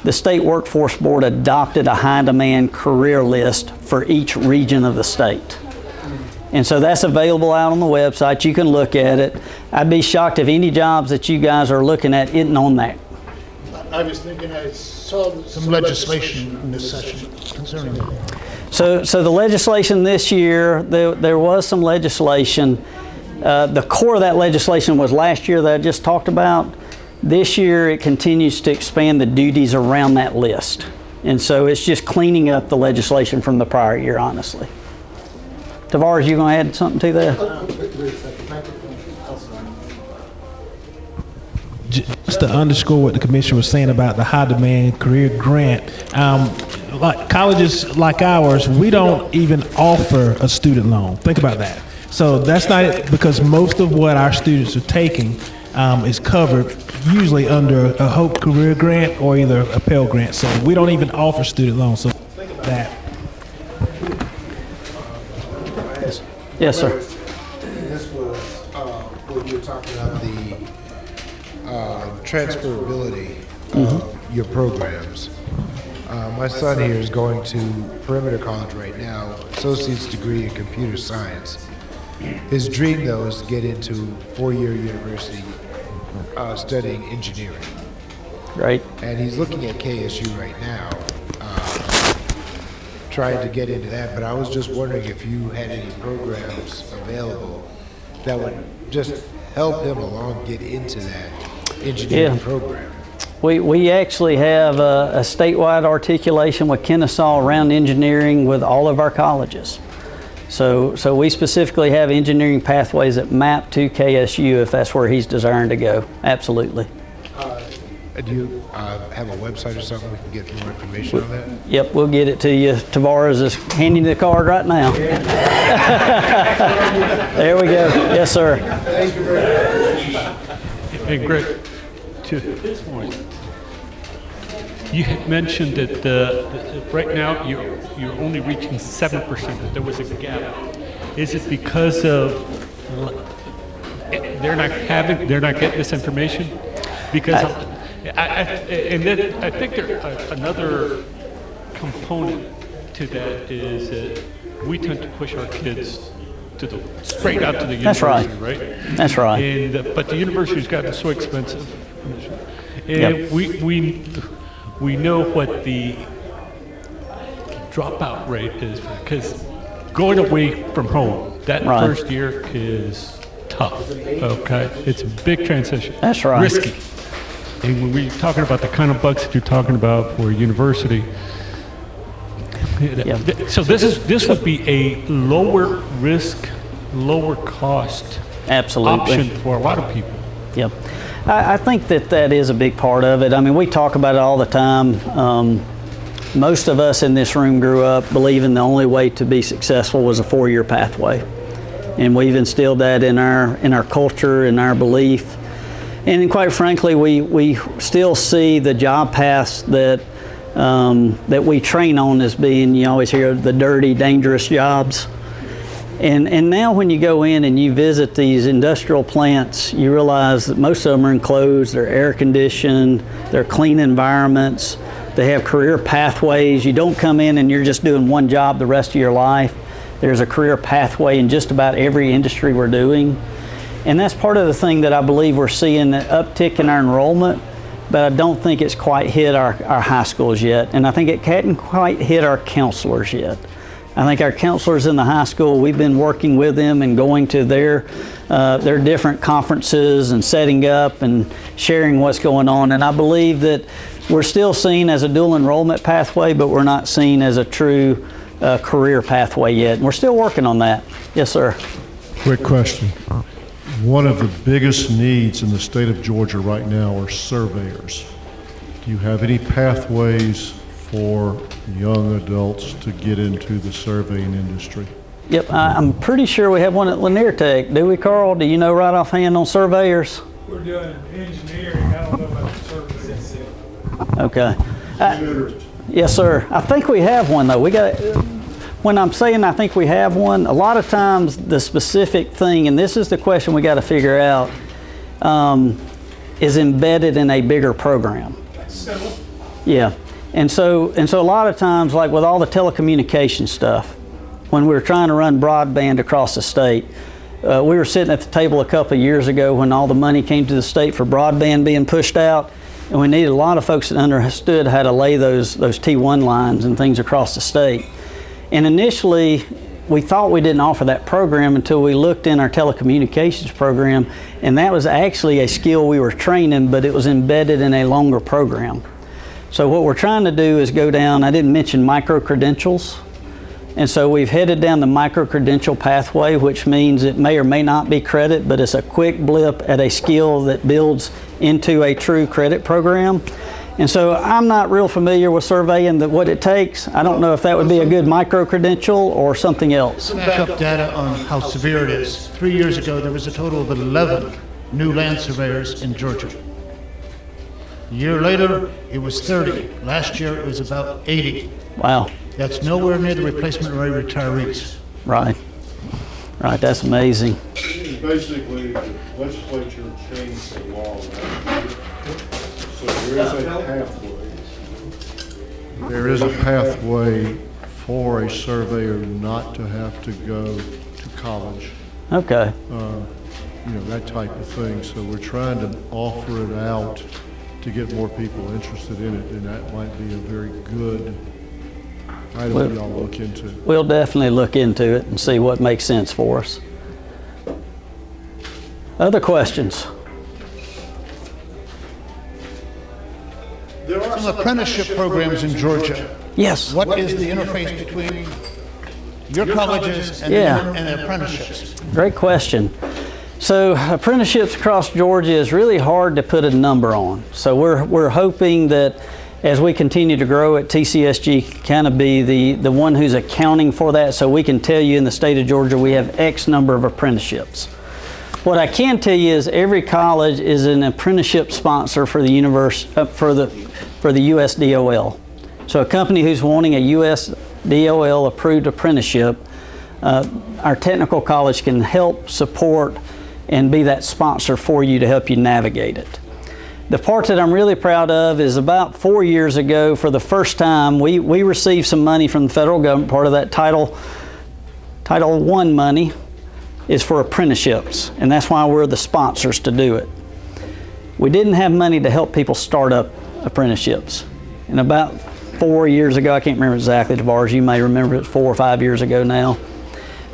the State Workforce Board adopted a high demand career list for each region of the state. And so that's available out on the website. You can look at it. I'd be shocked if any jobs that you guys are looking at isn't on that. I was thinking I saw some legislation in this session concerning that. So the legislation this year, there was some legislation. The core of that legislation was last year that I just talked about. This year it continues to expand the duties around that list. And so it's just cleaning up the legislation from the prior year, honestly. Tavares, you going to add something to that? Just to underscore what the commissioner was saying about the high demand career grant, like colleges like ours, we don't even offer a student loan. Think about that. So that's not it, because most of what our students are taking is covered usually under a Hope Career Grant or either a Pell Grant. So we don't even offer student loans. So think about that. Yes, sir. This was when you were talking about the transferability of your programs. My son here is going to Perimeter College right now, associate's degree in computer science. His dream, though, is to get into four-year university studying engineering. Right. And he's looking at KSU right now, trying to get into that. But I was just wondering if you had any programs available that would just help him along get into that engineering program. We actually have a statewide articulation with Kennesaw around engineering with all of our colleges. So we specifically have engineering pathways that map to KSU if that's where he's desiring to go. Absolutely. Do you have a website or something we can get more information on that? Yep, we'll get it to you. Tavares is handing you the card right now. There we go. Yes, sir. And Greg, to his point, you had mentioned that right now you're only reaching 7%, that there was a gap. Is it because of they're not getting this information? Because I think another component to that is that we tend to push our kids straight out to the university, right? That's right. And but the university's gotten so expensive, and Yep. we know what the dropout rate is, because going away from home, that Right. first year is tough. Okay, it's a big transition. That's right. Risky. And when we're talking about the kind of bucks that you're talking about for a university, so this would be a lower risk, lower cost Absolutely. option for a lot of people. Yep. I think that is a big part of it. I mean, we talk about it all the time. Most of us in this room grew up believing the only way to be successful was a 4-year pathway. And we've instilled that in our culture, in our belief. And quite frankly, we still see the job paths that we train on as being, you always hear the dirty, dangerous jobs. And now when you go in and you visit these industrial plants, you realize that most of them are enclosed, they're air conditioned, they're clean environments, they have career pathways. You don't come in and you're just doing one job the rest of your life. There's a career pathway in just about every industry we're doing. And that's part of the thing that I believe we're seeing an uptick in our enrollment, but I don't think it's quite hit our high schools yet. And I think it hadn't quite hit our counselors yet. I think our counselors in the high school, we've been working with them and going to their different conferences and setting up and sharing what's going on. And I believe that we're still seen as a dual enrollment pathway, but we're not seen as a true career pathway yet. And we're still working on that. Yes, sir. Quick question. One of the biggest needs in the state of Georgia right now are surveyors. Do you have any pathways for young adults to get into the surveying industry? Yep, I'm pretty sure we have one at Lanier Tech. Do we, Carl? Do you know right offhand on surveyors? We're doing engineering. I don't know about the services. Okay. Yes, sir. I think we have one though. When I'm saying I think we have one, a lot of times the specific thing, and this is the question we got to figure out, is embedded in a bigger program. Yeah. And so a lot of times, like with all the telecommunication stuff, when we were trying to run broadband across the state, we were sitting at the table a couple of years ago when all the money came to the state for broadband being pushed out, and we needed a lot of folks that understood how to lay those T1 lines and things across the state. And initially, we thought we didn't offer that program until we looked in our telecommunications program, and that was actually a skill we were training, but it was embedded in a longer program. So what we're trying to do is go down, I didn't mention micro-credentials, and so we've headed down the micro-credential pathway, which means it may or may not be credit, but it's a quick blip at a skill that builds into a true credit program. And so I'm not real familiar with surveying what it takes. I don't know if that would be a good micro-credential or something else. Backup data on how severe it is. 3 years ago, there was a total of 11 new land surveyors in Georgia. A year later, it was 30. Last year, it was about 80. Wow. That's nowhere near the replacement rate of retirees. Right. Right, that's amazing. Basically, the legislature changed the law last year. So there is a pathway. There is a pathway for a surveyor not to have to go to college. Okay. That type of thing. So we're trying to offer it out to get more people interested in it, and that might be a very good item y'all look into. We'll definitely look into it and see what makes sense for us. Other questions? There are some apprenticeship programs in Georgia. Yes. What is the interface between your colleges and, and apprenticeships? Great question. So apprenticeships across Georgia is really hard to put a number on. So we're hoping that as we continue to grow at TCSG, kind of be the one who's accounting for that, so we can tell you in the state of Georgia we have X number of apprenticeships. What I can tell you is every college is an apprenticeship sponsor for the for the USDOL. So a company who's wanting a USDOL approved apprenticeship, our technical college can help support and be that sponsor for you to help you navigate it. The part that I'm really proud of is about 4 years ago, for the first time, we received some money from the federal government. Part of that Title I money is for apprenticeships, and that's why we're the sponsors to do it. We didn't have money to help people start up apprenticeships. And about 4 years ago, I can't remember exactly, DeVars, you may remember it 4 or 5 years ago now,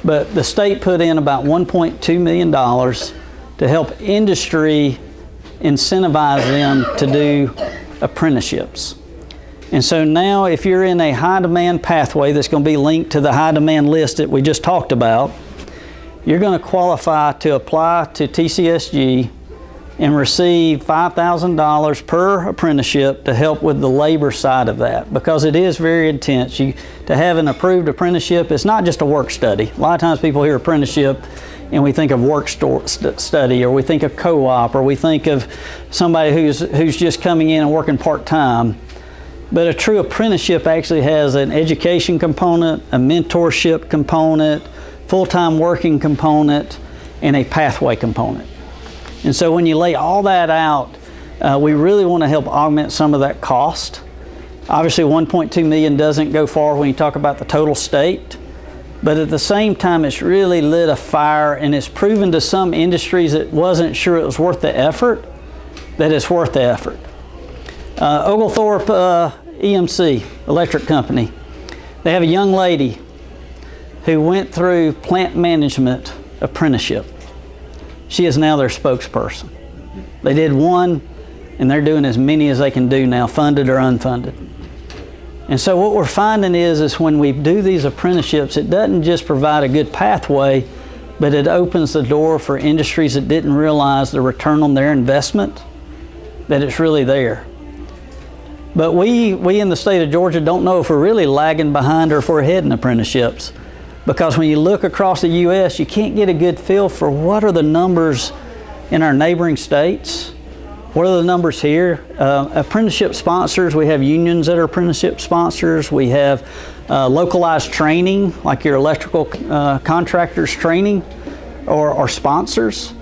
but the state put in about $1.2 million to help industry incentivize them to do apprenticeships. And so now if you're in a high demand pathway that's going to be linked to the high demand list that we just talked about, you're going to qualify to apply to TCSG and receive $5,000 per apprenticeship to help with the labor side of that, because it is very intense. To have an approved apprenticeship, it's not just a work study. A lot of times people hear apprenticeship and we think of work study, or we think of co-op, or we think of somebody who's just coming in and working part-time. But a true apprenticeship actually has an education component, a mentorship component, full-time working component, and a pathway component. And so when you lay all that out, we really want to help augment some of that cost. Obviously, $1.2 million doesn't go far when you talk about the total state. But at the same time, it's really lit a fire, and it's proven to some industries that wasn't sure it was worth the effort, that it's worth the effort. Oglethorpe EMC, electric company, they have a young lady who went through plant management apprenticeship. She is now their spokesperson. They did one, and they're doing as many as they can do now, funded or unfunded. And so what we're finding is when we do these apprenticeships, it doesn't just provide a good pathway, but it opens the door for industries that didn't realize the return on their investment, that it's really there. But we in the state of Georgia don't know if we're really lagging behind or if we're ahead in apprenticeships. Because when you look across the U.S., you can't get a good feel for what are the numbers in our neighboring states. What are the numbers here? Apprenticeship sponsors, we have unions that are apprenticeship sponsors. We have localized training, like your electrical contractors training or sponsors.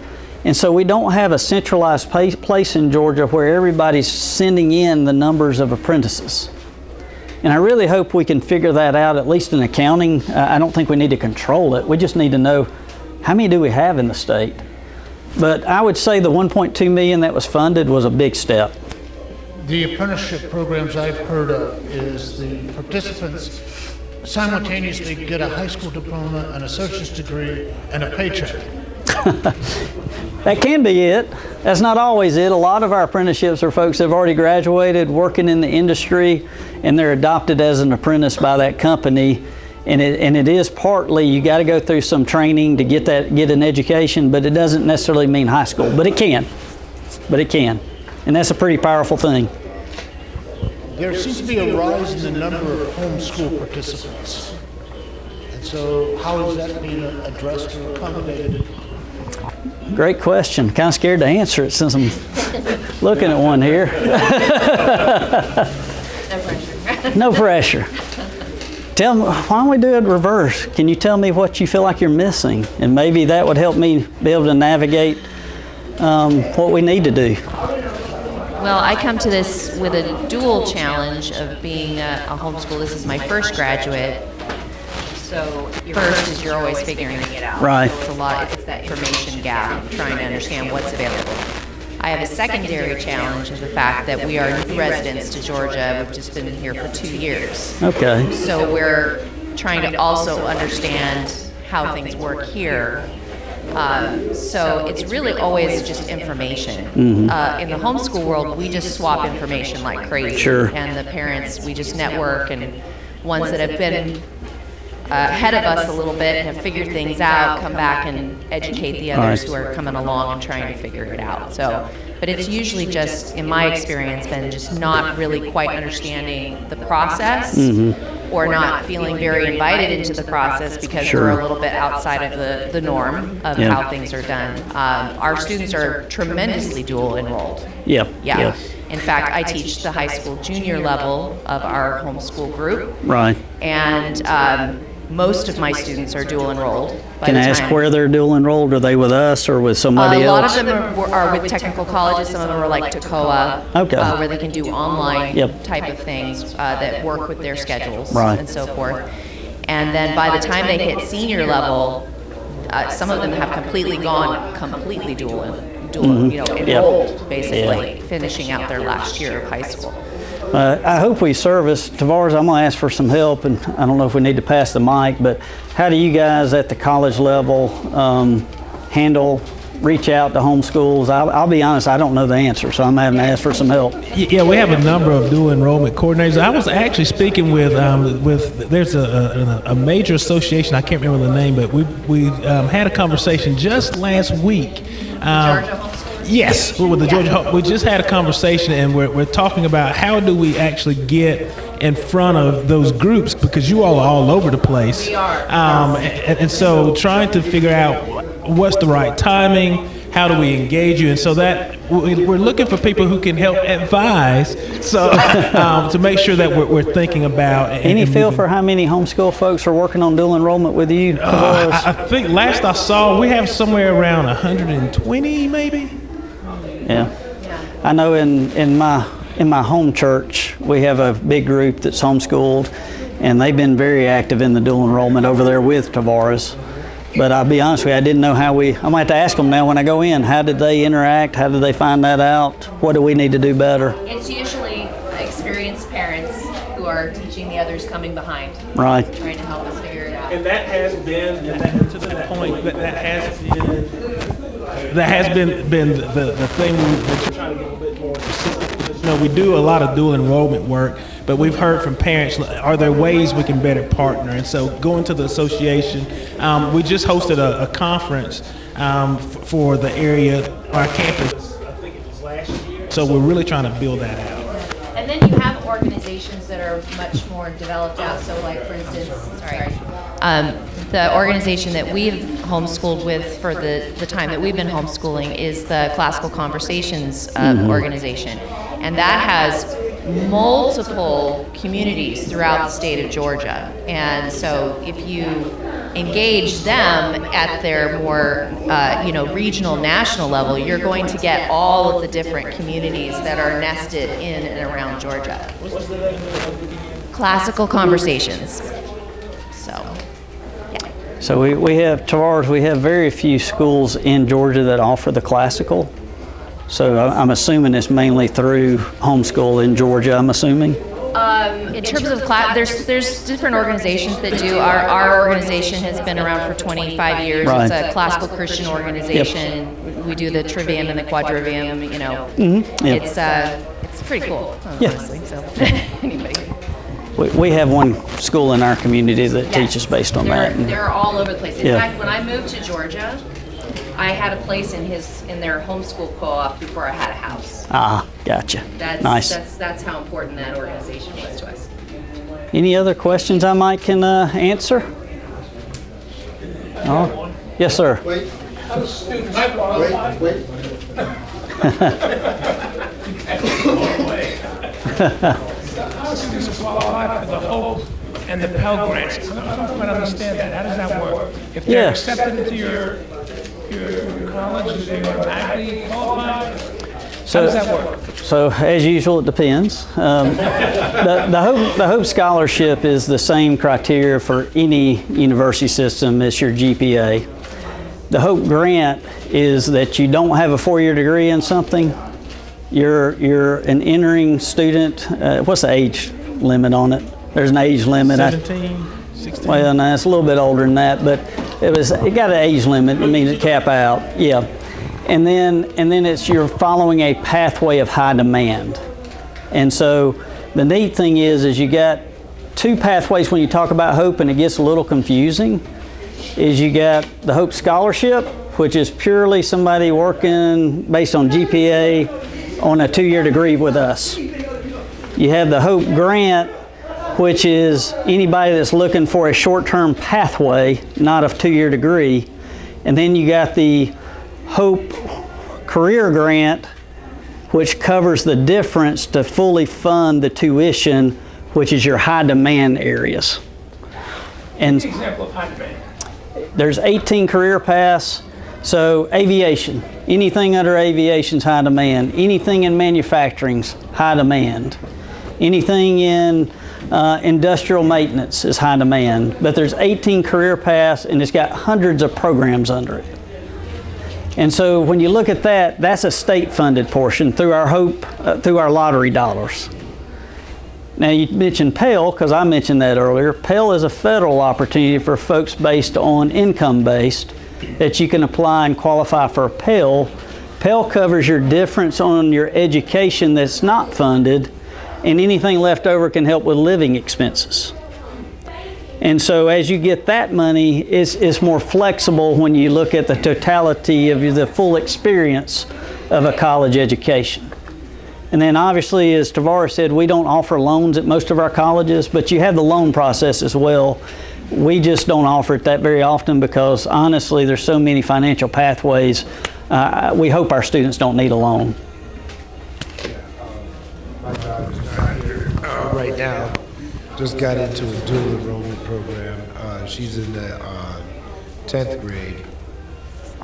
And so we don't have a centralized place in Georgia where everybody's sending in the numbers of apprentices. And I really hope we can figure that out, at least in accounting. I don't think we need to control it. We just need to know how many do we have in the state. But I would say the $1.2 million that was funded was a big step. The apprenticeship programs I've heard of is the participants simultaneously get a high school diploma, an associate's degree, and a paycheck. That can be it. That's not always it. A lot of our apprenticeships are folks that have already graduated, working in the industry, and they're adopted as an apprentice by that company. And it is partly, you got to go through some training to get an education, but it doesn't necessarily mean high school. But it can. And that's a pretty powerful thing. There seems to be a rise in the number of homeschool participants. And so how is that being addressed or accommodated? Great question. Kind of scared to answer it since I'm looking at one here. No pressure. Tell me, why don't we do it reverse? Can you tell me what you feel like you're missing? And maybe that would help me be able to navigate what we need to do. Well, I come to this with a dual challenge of being a homeschool. This is my first graduate. So first is you're always figuring it out. Right. It's a lot, it's that information gap, trying to understand what's available. I have a secondary challenge of the fact that we are new residents to Georgia. We've just been here for 2 years. Okay. So we're trying to also understand how things work here. So it's really always just information. Mm-hmm. In the homeschool world, we just swap information like crazy. Sure. And the parents, we just network, and ones that have been ahead of us a little bit and have figured things out come back and educate the others who are coming along and trying to figure it out. So but it's usually just, in my experience, been just not really quite understanding the process, or not feeling very invited into the process because we're a little bit outside of the norm of how things are done. Our students are tremendously dual enrolled. Yeah. In fact, I teach the high school junior level of our homeschool group. Right. And most of my students are dual enrolled. Can I ask where they're dual enrolled? Are they with us or with somebody else? A lot of them are with technical colleges. Some of them are like TOCOA, where they can do online type of things that work with their schedules and so forth. And then by the time they hit senior level, some of them have completely dual enrolled, basically, finishing out their last year of high school. I hope we service. Tavares, I'm going to ask for some help, and I don't know if we need to pass the mic, but how do you guys at the college level reach out to homeschools? I'll be honest, I don't know the answer, so I'm having to ask for some help. Yeah, we have a number of dual enrollment coordinators. I was actually speaking with there's a major association, I can't remember the name, but we had a conversation just last week. Yes, with the Georgia. We just had a conversation, and we're talking about how do we actually get in front of those groups, because you all are all over the place. We are. And so trying to figure out what's the right timing, how do we engage you, and so that we're looking for people who can help advise, so to make sure that we're thinking about. Any feel for how many homeschool folks are working on dual enrollment with you? I think last I saw, we have somewhere around 120, maybe. Yeah. I know in my home church, we have a big group that's homeschooled, and they've been very active in the dual enrollment over there with Tavares. But I'll be honest with you, I didn't know how I'm going to have to ask them now when I go in. How did they interact? How did they find that out? What do we need to do better? It's usually experienced parents who are teaching the others coming behind. Right. Trying to help us figure it out. And that has been, to the point, that has been the thing that you're trying to get a bit more specific. We do a lot of dual enrollment work, but we've heard from parents, are there ways we can better partner? And so going to the association, we just hosted a conference for the area, our campus, I think it was last year. So we're really trying to build that out. And then you have organizations that are much more developed out. So like, for instance, the organization that we've homeschooled with for the time that we've been homeschooling is the Classical Conversations organization. And that has multiple communities throughout the state of Georgia. And so if you engage them at their more regional, national level, you're going to get all of the different communities that are nested in and around Georgia. Classical Conversations. So we have very few schools in Georgia that offer the classical. So I'm assuming it's mainly through homeschool in Georgia, I'm assuming? In terms of class, there's different organizations that do. Our organization has been around for 25 years. Right. It's a classical Christian organization. Yep. We do the trivium and the quadrivium, It's pretty cool, honestly. So anybody. We have one school in our community that teaches based on that. They're all over the place. In fact, when I moved to Georgia, I had a place in their homeschool co-op before I had a house. Ah, gotcha. Nice. That's how important that organization was to us. Any other questions I might can answer? Oh, yes, sir. Wait. How do students qualify for the Hope and the Pell Grants? I don't quite understand that. How does that work? If they're accepted into your college, do they automatically qualify? How does that work? So as usual, it depends. The Hope Scholarship is the same criteria for any university system as your GPA. The Hope Grant is that you don't have a 4-year degree in something. You're an entering student. What's the age limit on it? There's an age limit. 17, 16. Well, no, it's a little bit older than that, but it got an age limit. It means it cap out. Yeah. And then it's you're following a pathway of high demand. And so the neat thing is you got two pathways when you talk about Hope, and it gets a little confusing, is you got the Hope Scholarship, which is purely somebody working based on GPA on a 2-year degree with us. You have the Hope Grant, which is anybody that's looking for a short-term pathway, not a 2-year degree. And then you got the Hope Career Grant, which covers the difference to fully fund the tuition, which is your high demand areas. And What's an example of high demand? there's 18 career paths. So aviation, anything under aviation's high demand. Anything in manufacturing's high demand. Anything in industrial maintenance is high demand. But there's 18 career paths, and it's got hundreds of programs under it. And so when you look at that, that's a state-funded portion through our Hope, through our lottery dollars. Now you mentioned Pell, because I mentioned that earlier. Pell is a federal opportunity for folks based on income-based that you can apply and qualify for Pell. Pell covers your difference on your education that's not funded, and anything left over can help with living expenses. And so as you get that money, it's more flexible when you look at the totality of the full experience of a college education. And then obviously, as Tavares said, we don't offer loans at most of our colleges, but you have the loan process as well. We just don't offer it that very often because honestly, there's so many financial pathways. We hope our students don't need a loan. My daughter's not here right now. Just got into a dual enrollment program. She's in the 10th grade,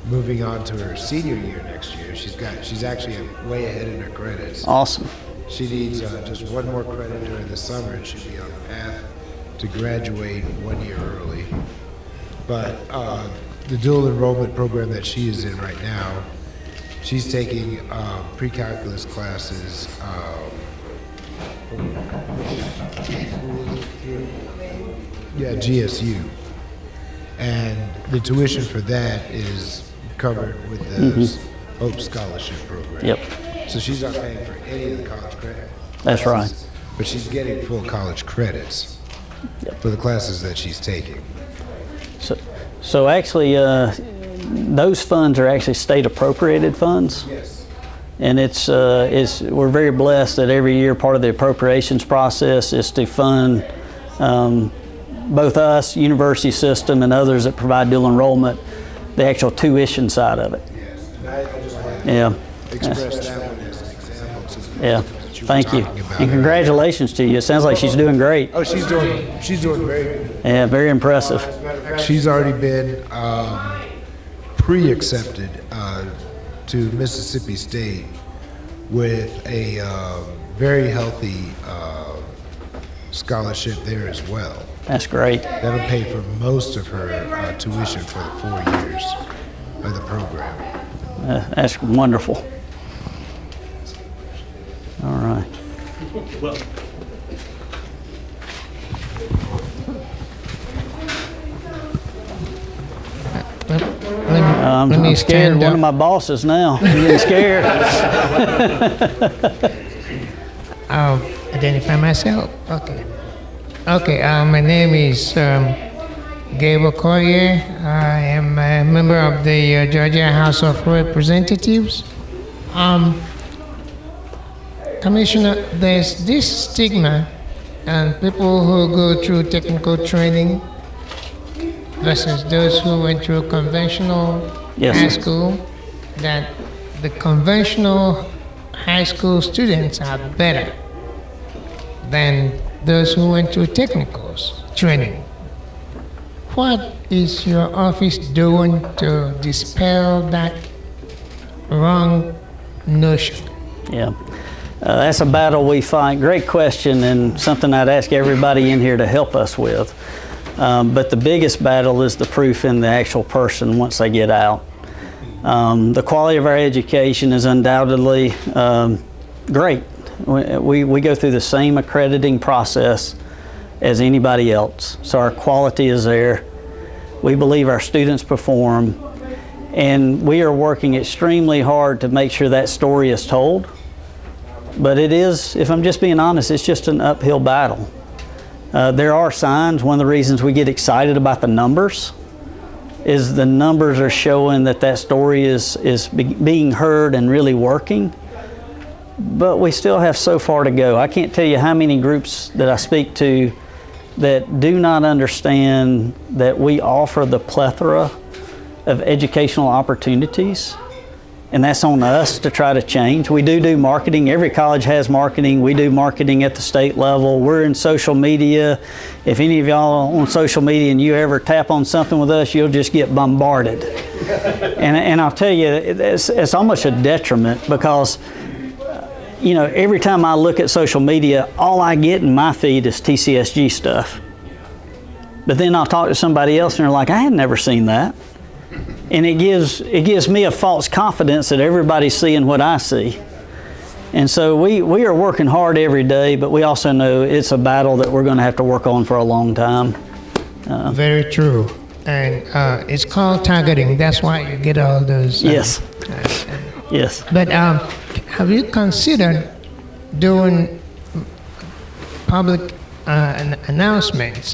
moving on to her senior year next year. She's actually way ahead in her credits. Awesome. She needs just one more credit during the summer, and she'll be on the path to graduate 1 year early. But the dual enrollment program that she is in right now, she's taking pre-calculus classes. GSU. And the tuition for that is covered with the Hope Scholarship Program. Yep. So she's not paying for any of the college credit. That's right. But she's getting full college credits for the classes that she's taking. So actually, those funds are actually state appropriated funds. Yes. And we're very blessed that every year part of the appropriations process is to fund both us, university system, and others that provide dual enrollment, the actual tuition side of it. Yes, and I just want to express that one as an example to the yeah. that you Thank you. were talking about. And congratulations to you. It sounds like she's doing great. Oh, she's doing very good. Yeah, very impressive. As a matter of fact, she's already been pre-accepted to Mississippi State with a very healthy scholarship there as well. That's great. That'll pay for most of her tuition for the 4 years of the program. That's wonderful. All right. I'm scared. One of my bosses now. I'm getting scared. I'll identify myself. Okay. My name is Gabriel Collier. I am a member of the Georgia House of Representatives. Commissioner, there's this stigma and people who go through technical training versus those who went through conventional high school, that the conventional high school students are better than those who went through technicals training. What is your office doing to dispel that wrong notion? Yeah. That's a battle we fight. Great question, and something I'd ask everybody in here to help us with. But the biggest battle is the proof in the actual person once they get out. The quality of our education is undoubtedly great. We go through the same accrediting process as anybody else. So our quality is there. We believe our students perform. And we are working extremely hard to make sure that story is told. But it is, if I'm just being honest, it's just an uphill battle. There are signs. One of the reasons we get excited about the numbers is the numbers are showing that story is being heard and really working. But we still have so far to go. I can't tell you how many groups that I speak to that do not understand that we offer the plethora of educational opportunities, and that's on us to try to change. We do marketing. Every college has marketing. We do marketing at the state level. We're in social media. If any of y'all are on social media and you ever tap on something with us, you'll just get bombarded. And I'll tell you, it's almost a detriment because you know, every time I look at social media, all I get in my feed is TCSG stuff. But then I'll talk to somebody else and they're like, I had never seen that. And it gives me a false confidence that everybody's seeing what I see. And so we are working hard every day, but we also know it's a battle that we're going to have to work on for a long time. Very true. And it's called targeting. That's why you get all those. Yes. Yes. But have you considered doing public announcements?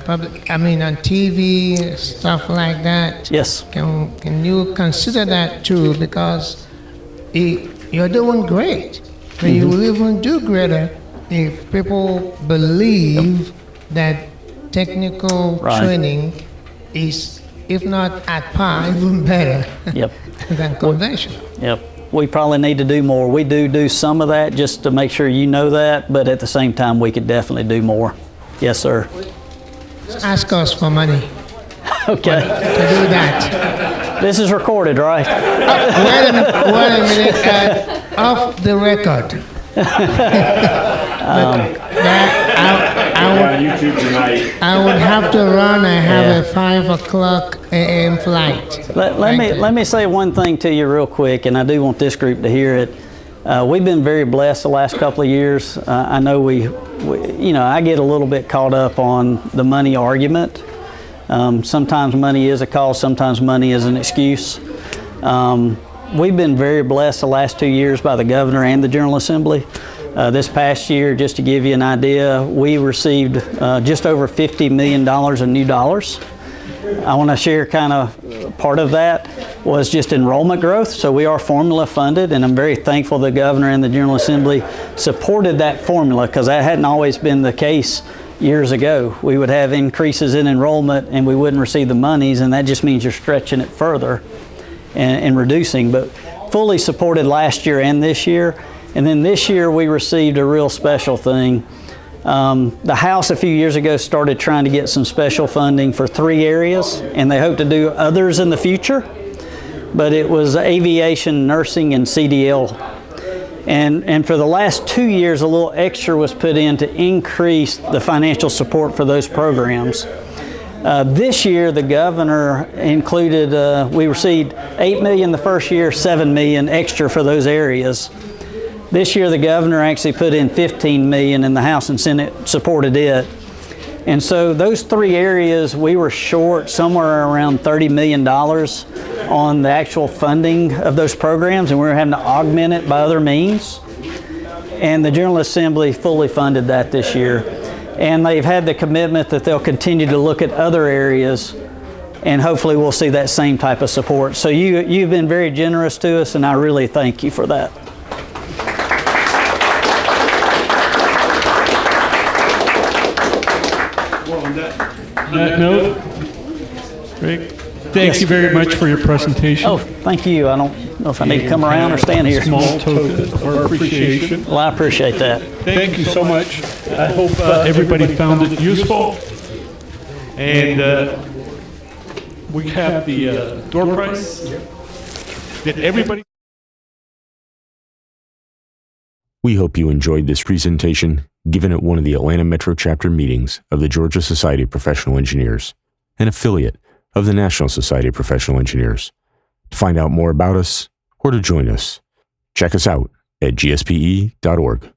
Public, on TV, stuff like that. Yes. Can you consider that too? Because you're doing great, but you will even do greater if people believe that technical training is, if not at par, even better than conventional. Yep. We probably need to do more. We do some of that just to make sure you know that, but at the same time, we could definitely do more. Yes, sir. Ask us for money. Okay. To do that. This is recorded, right? Wait a minute. Off the record. I would have to run. I have a 5 o'clock a.m. flight. Let me say one thing to you real quick, and I do want this group to hear it. We've been very blessed the last couple of years. I know I get a little bit caught up on the money argument. Sometimes money is a cause, sometimes money is an excuse. We've been very blessed the last 2 years by the governor and the General Assembly. This past year, just to give you an idea, we received just over $50 million in new dollars. I want to share kind of part of that was just enrollment growth. So we are formula funded, and I'm very thankful the governor and the General Assembly supported that formula because that hadn't always been the case years ago. We would have increases in enrollment and we wouldn't receive the monies, and that just means you're stretching it further and reducing. But fully supported last year and this year. And then this year we received a real special thing. The House a few years ago started trying to get some special funding for 3 areas, and they hope to do others in the future. But it was aviation, nursing, and CDL. And for the last 2 years, a little extra was put in to increase the financial support for those programs. This year, the governor included, we received $8 million the first year, $7 million extra for those areas. This year, the governor actually put in $15 million, and the House and Senate supported it. And so those 3 areas, we were short somewhere around $30 million on the actual funding of those programs, and we were having to augment it by other means. And the General Assembly fully funded that this year. And they've had the commitment that they'll continue to look at other areas, and hopefully we'll see that same type of support. So you've been very generous to us, and I really thank you for that. On that note, Greg, thank you very much for your presentation. Oh, thank you. I don't know if I need to come around or stand here. Small token of our appreciation. Well, I appreciate that. Thank you so much. I hope everybody found it useful. And we have the door prize. Did everybody? We hope you enjoyed this presentation given at one of the Atlanta Metro Chapter meetings of the Georgia Society of Professional Engineers, an affiliate of the National Society of Professional Engineers. To find out more about us or to join us, check us out at GSPE.org.